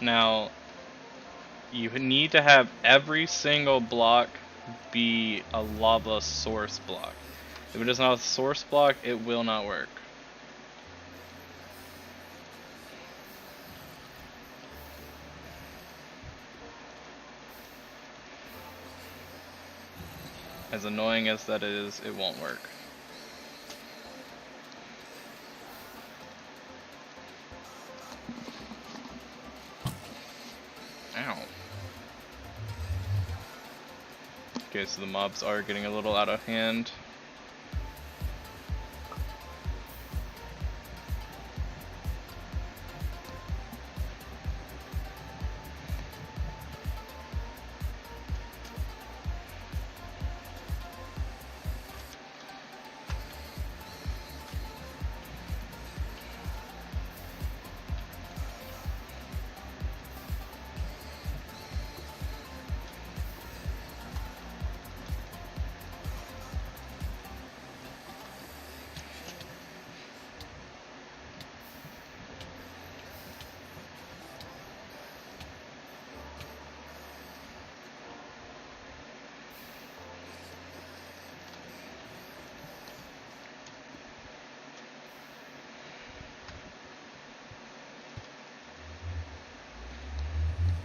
Now, you need to have every single block be a lava source block. If it is not a source block, it will not work. As annoying as that is, it won't work. Ow. Okay, so the mobs are getting a little out of hand.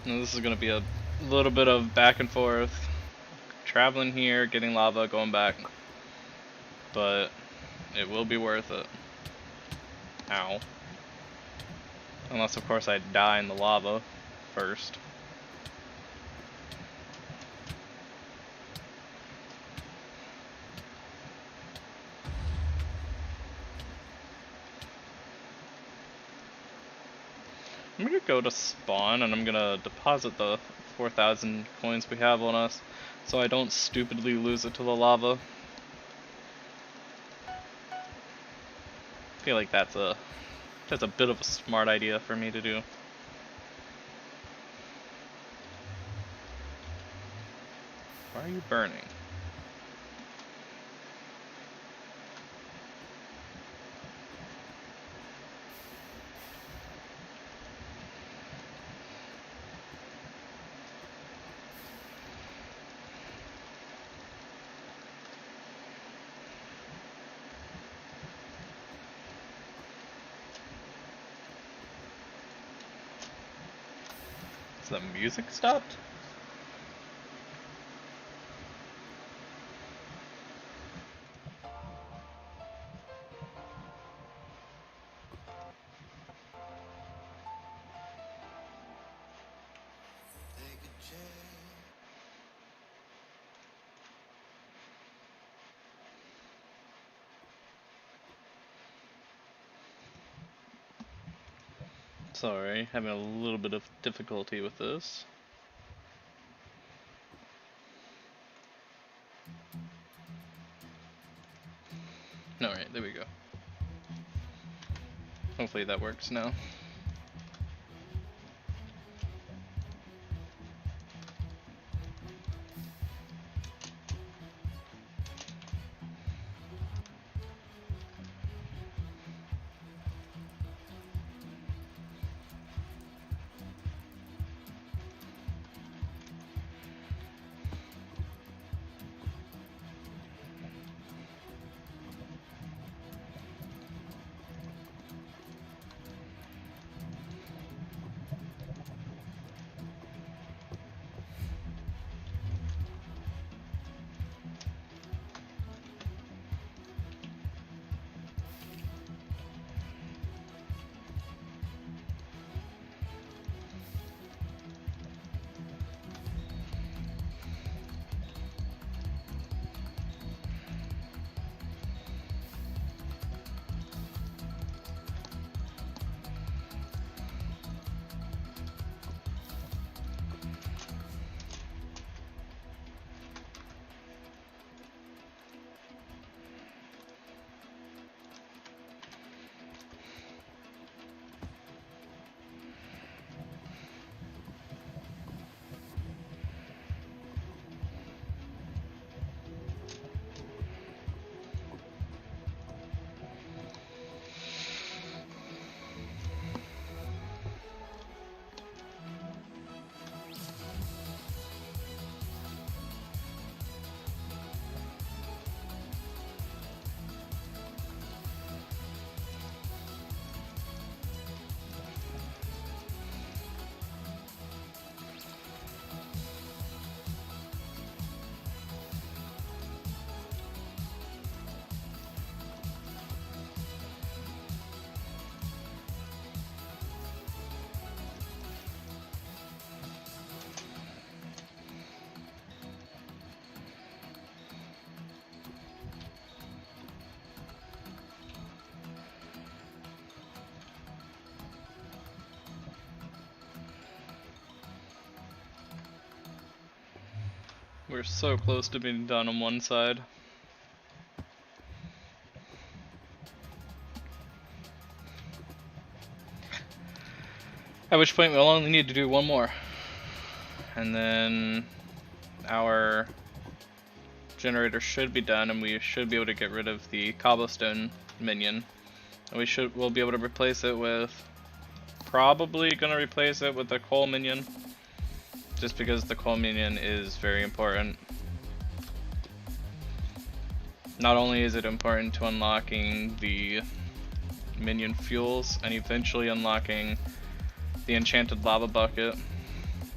And this is going to be a little bit of back and forth. Traveling here, getting lava, going back. But it will be worth it. Ow. Unless, of course, I die in the lava first. I'm gonna go to spawn and I'm gonna deposit the 4,000 coins we have on us so I don't stupidly lose it to the lava. I feel like that's a bit of a smart idea for me to do. Why are you burning? The music stopped? Sorry, having a little bit of difficulty with this. Alright, there we go. Hopefully that works now. We're so close to being done on one side. At which point we'll only need to do one more. And then our generator should be done, and we should be able to get rid of the cobblestone minion. And we'll be able to replace it with, probably gonna replace it with the coal minion, just because the coal minion is very important. Not only is it important to unlocking the minion fuels and eventually unlocking the enchanted lava bucket,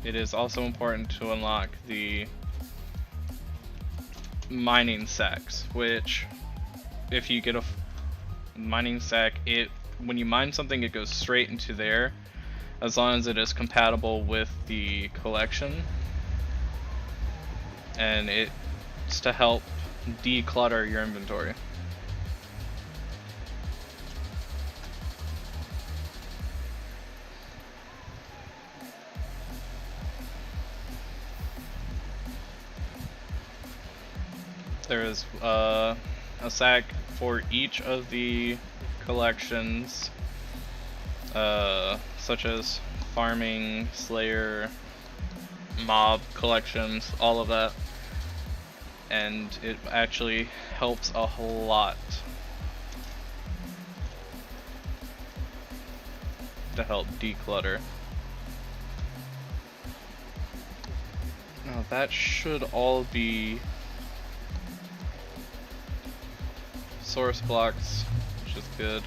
it is also important to unlock the mining sacks, which if you get a mining sack, when you mine something, it goes straight into there as long as it is compatible with the collection, and it's to help declutter your inventory. There is a sack for each of the collections, such as farming, slayer, mob collections, all of that, and it actually helps a whole lot to help declutter. Now that should all be source blocks, which is good.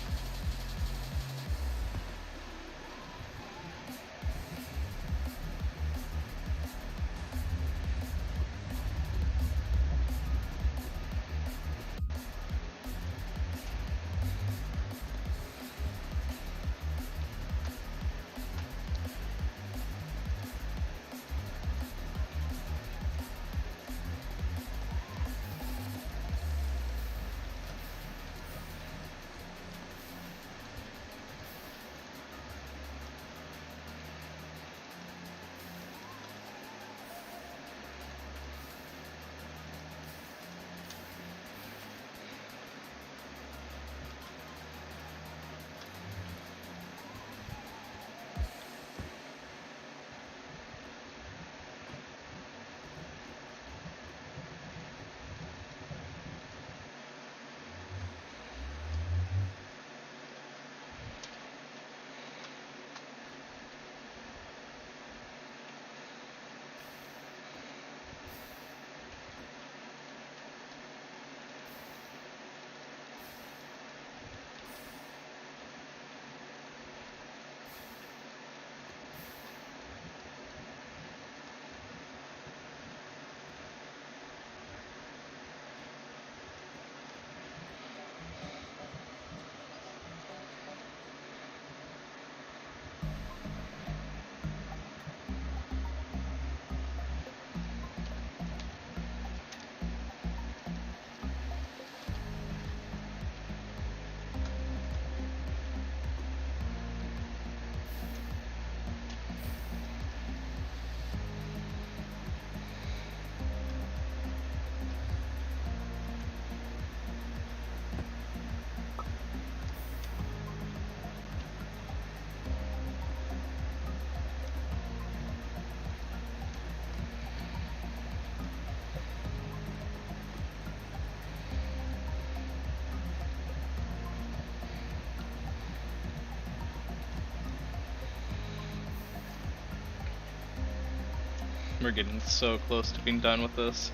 We're getting so close to being done with this.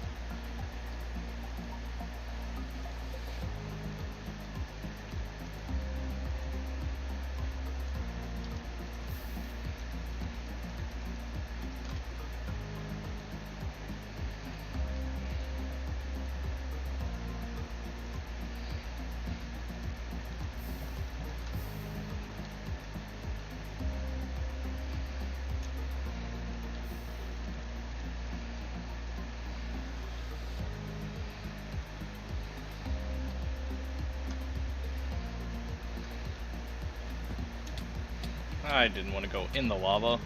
I didn't want to go in the lava.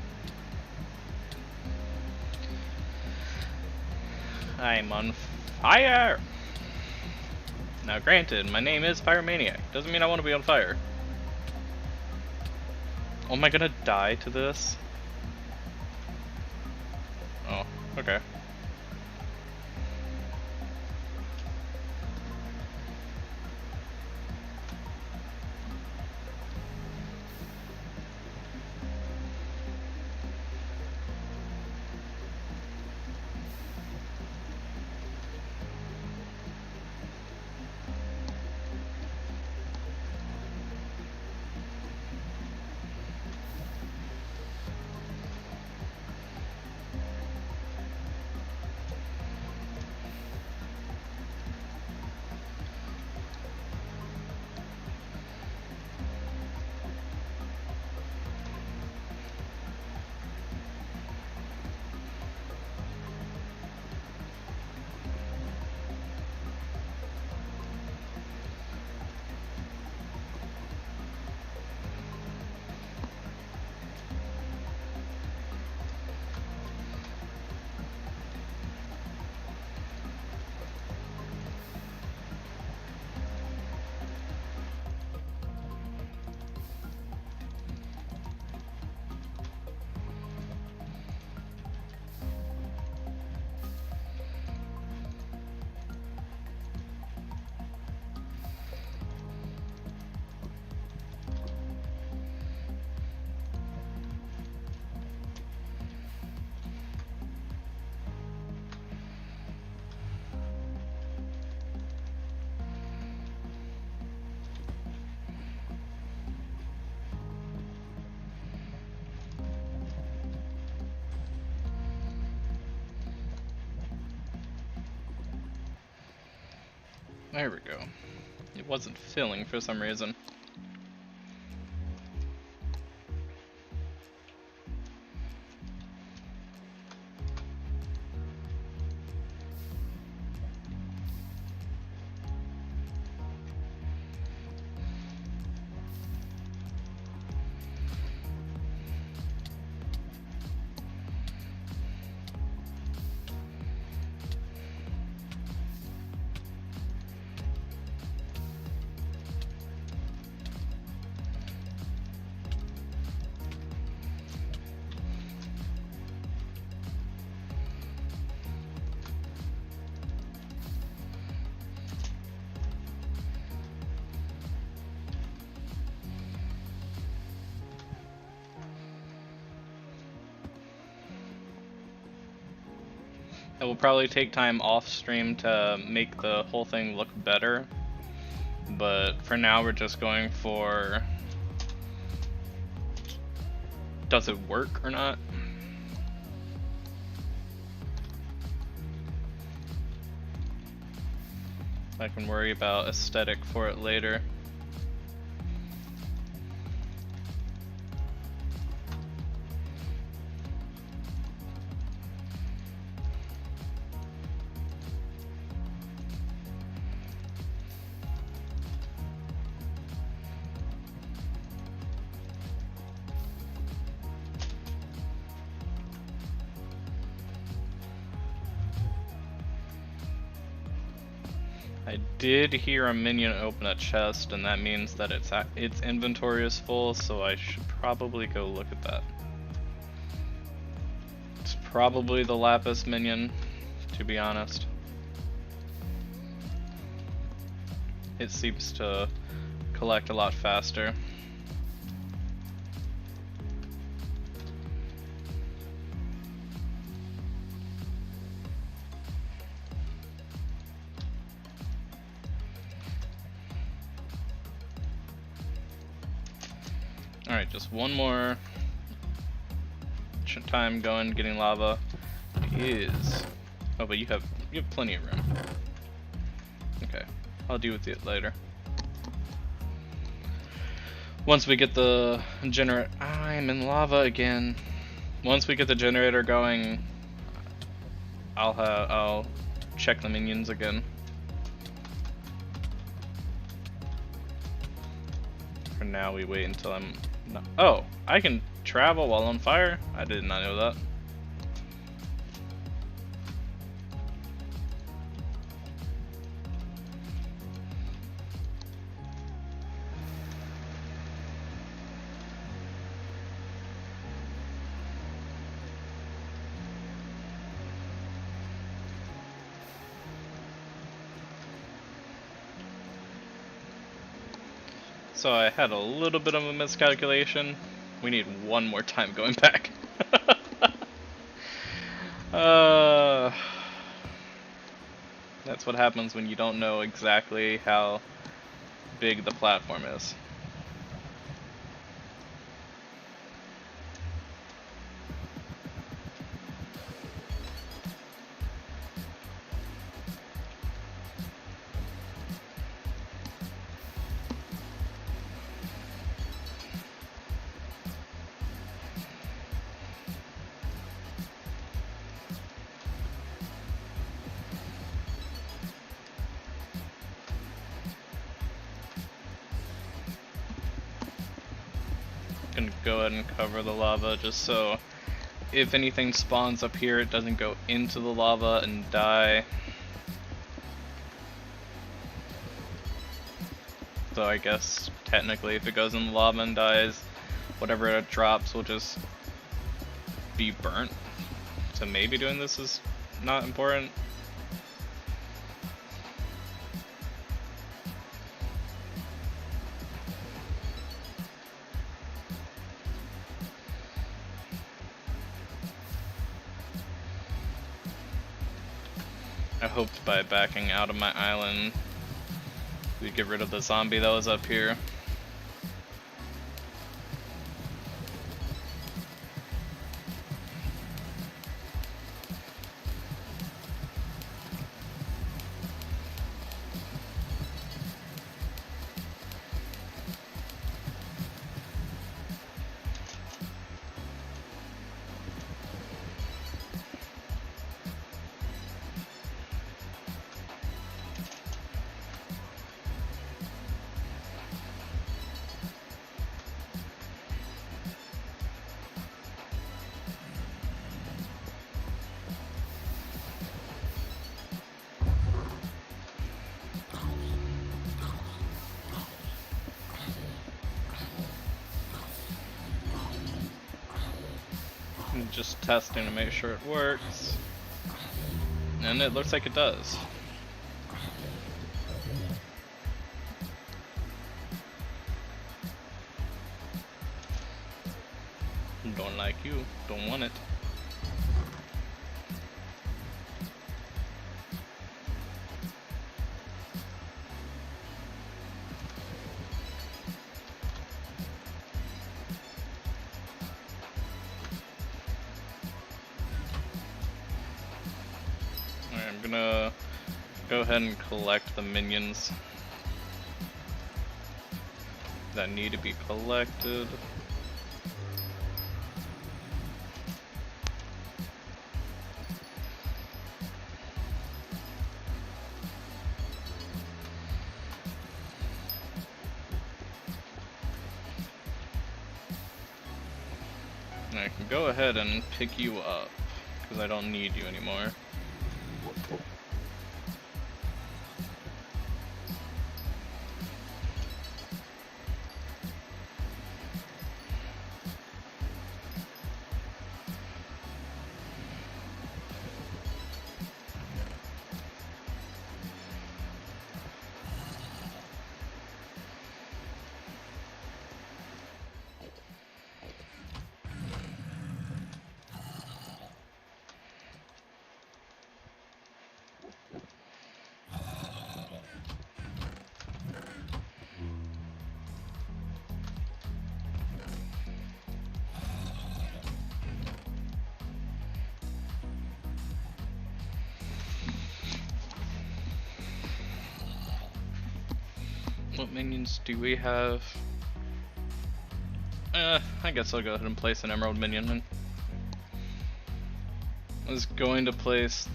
I'm on fire! Now granted, my name is Pyromaniac. Doesn't mean I want to be on fire. Oh, am I gonna die to this? Oh, okay. There we go. It wasn't filling for some reason. It will probably take time off stream to make the whole thing look better, but for now we're just going for, does it work or not? I can worry about aesthetic for it later. I did hear a minion open a chest, and that means that its inventory is full, so I should probably go look at that. It's probably the Lapis minion, to be honest. It seems to collect a lot faster. Alright, just one more time going, getting lava is... Oh, but you have plenty of room. Okay, I'll deal with it later. Once we get the generator... I'm in lava again. Once we get the generator going, I'll check the minions again. For now, we wait until I'm... No. Oh, I can travel while on fire? I did not know that. So I had a little bit of a miscalculation. We need one more time going back. uh, that's what happens when you don't know exactly how big the platform is. Gonna go ahead and cover the lava just so if anything spawns up here it doesn't go into the lava and die. So I guess technically if it goes in the lava and dies, whatever it drops will just be burnt. So maybe doing this is not important. I hoped by backing out of my island we'd get rid of the zombie that was up here. I'm just testing to make sure it works. And it looks like it does. Don't like you, don't want it. Alright, I'm gonna go ahead and collect the minions that need to be collected. And I can go ahead and pick you up, because I don't need you anymore. What minions do we have? I guess I'll go ahead and place an emerald minion. I was going to place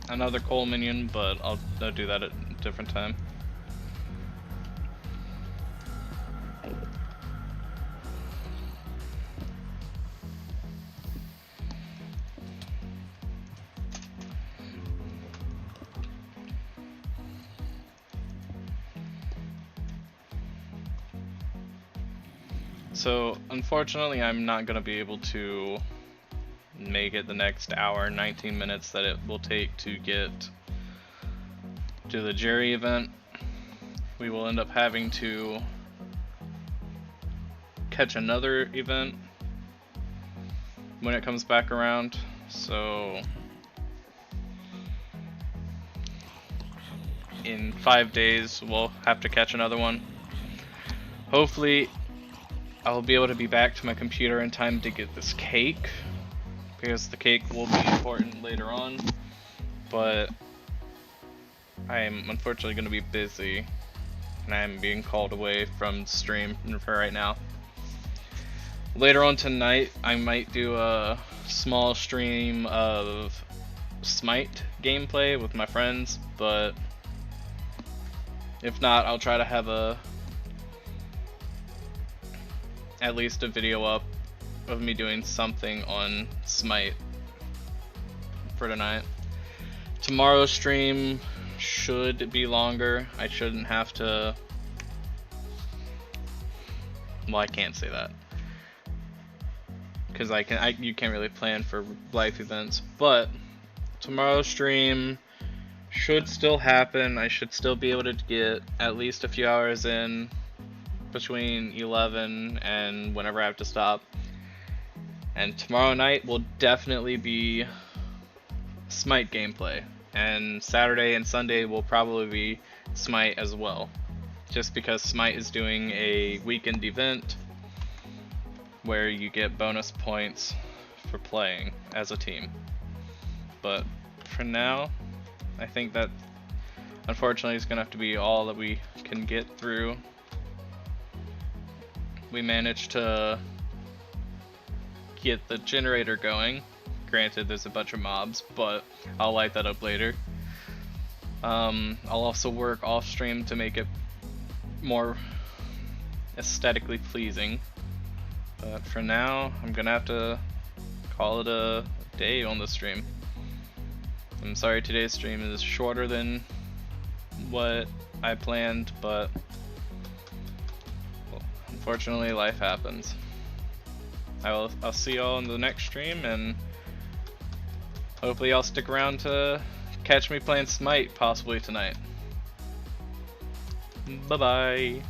another coal minion, but I'll do that at a different time. So, unfortunately, I'm not going to be able to make it the next hour, 19 minutes that it will take to get to the Jerry event, we will end up having to catch another event when it comes back around. So in 5 days we'll have to catch another one. Hopefully I'll be able to be back to my computer in time to get this cake, because the cake will be important later on, but I am unfortunately going to be busy and I am being called away from stream for right now. Later on tonight I might do a small stream of Smite gameplay with my friends, but if not, I'll try to have at least a video up of me doing something on Smite for tonight. Tomorrow's stream should be longer. I shouldn't have to, well, I can't say that because you can't really plan for life events, but tomorrow's stream should still happen. I should still be able to get at least a few hours in between 11 and whenever I have to stop. And tomorrow night will definitely be Smite gameplay, and Saturday and Sunday will probably be Smite as well, just because Smite is doing a weekend event where you get bonus points for playing as a team. But for now, I think that unfortunately is gonna have to be all that we can get through. We managed to get the generator going. Granted, there's a bunch of mobs, but I'll light that up later. I'll also work off stream to make it more aesthetically pleasing. But for now, I'm gonna have to call it a day on the stream. I'm sorry today's stream is shorter than what I planned, but well, unfortunately life happens. I'll see y'all in the next stream, and hopefully y'all stick around to catch me playing Smite possibly tonight. Bye bye.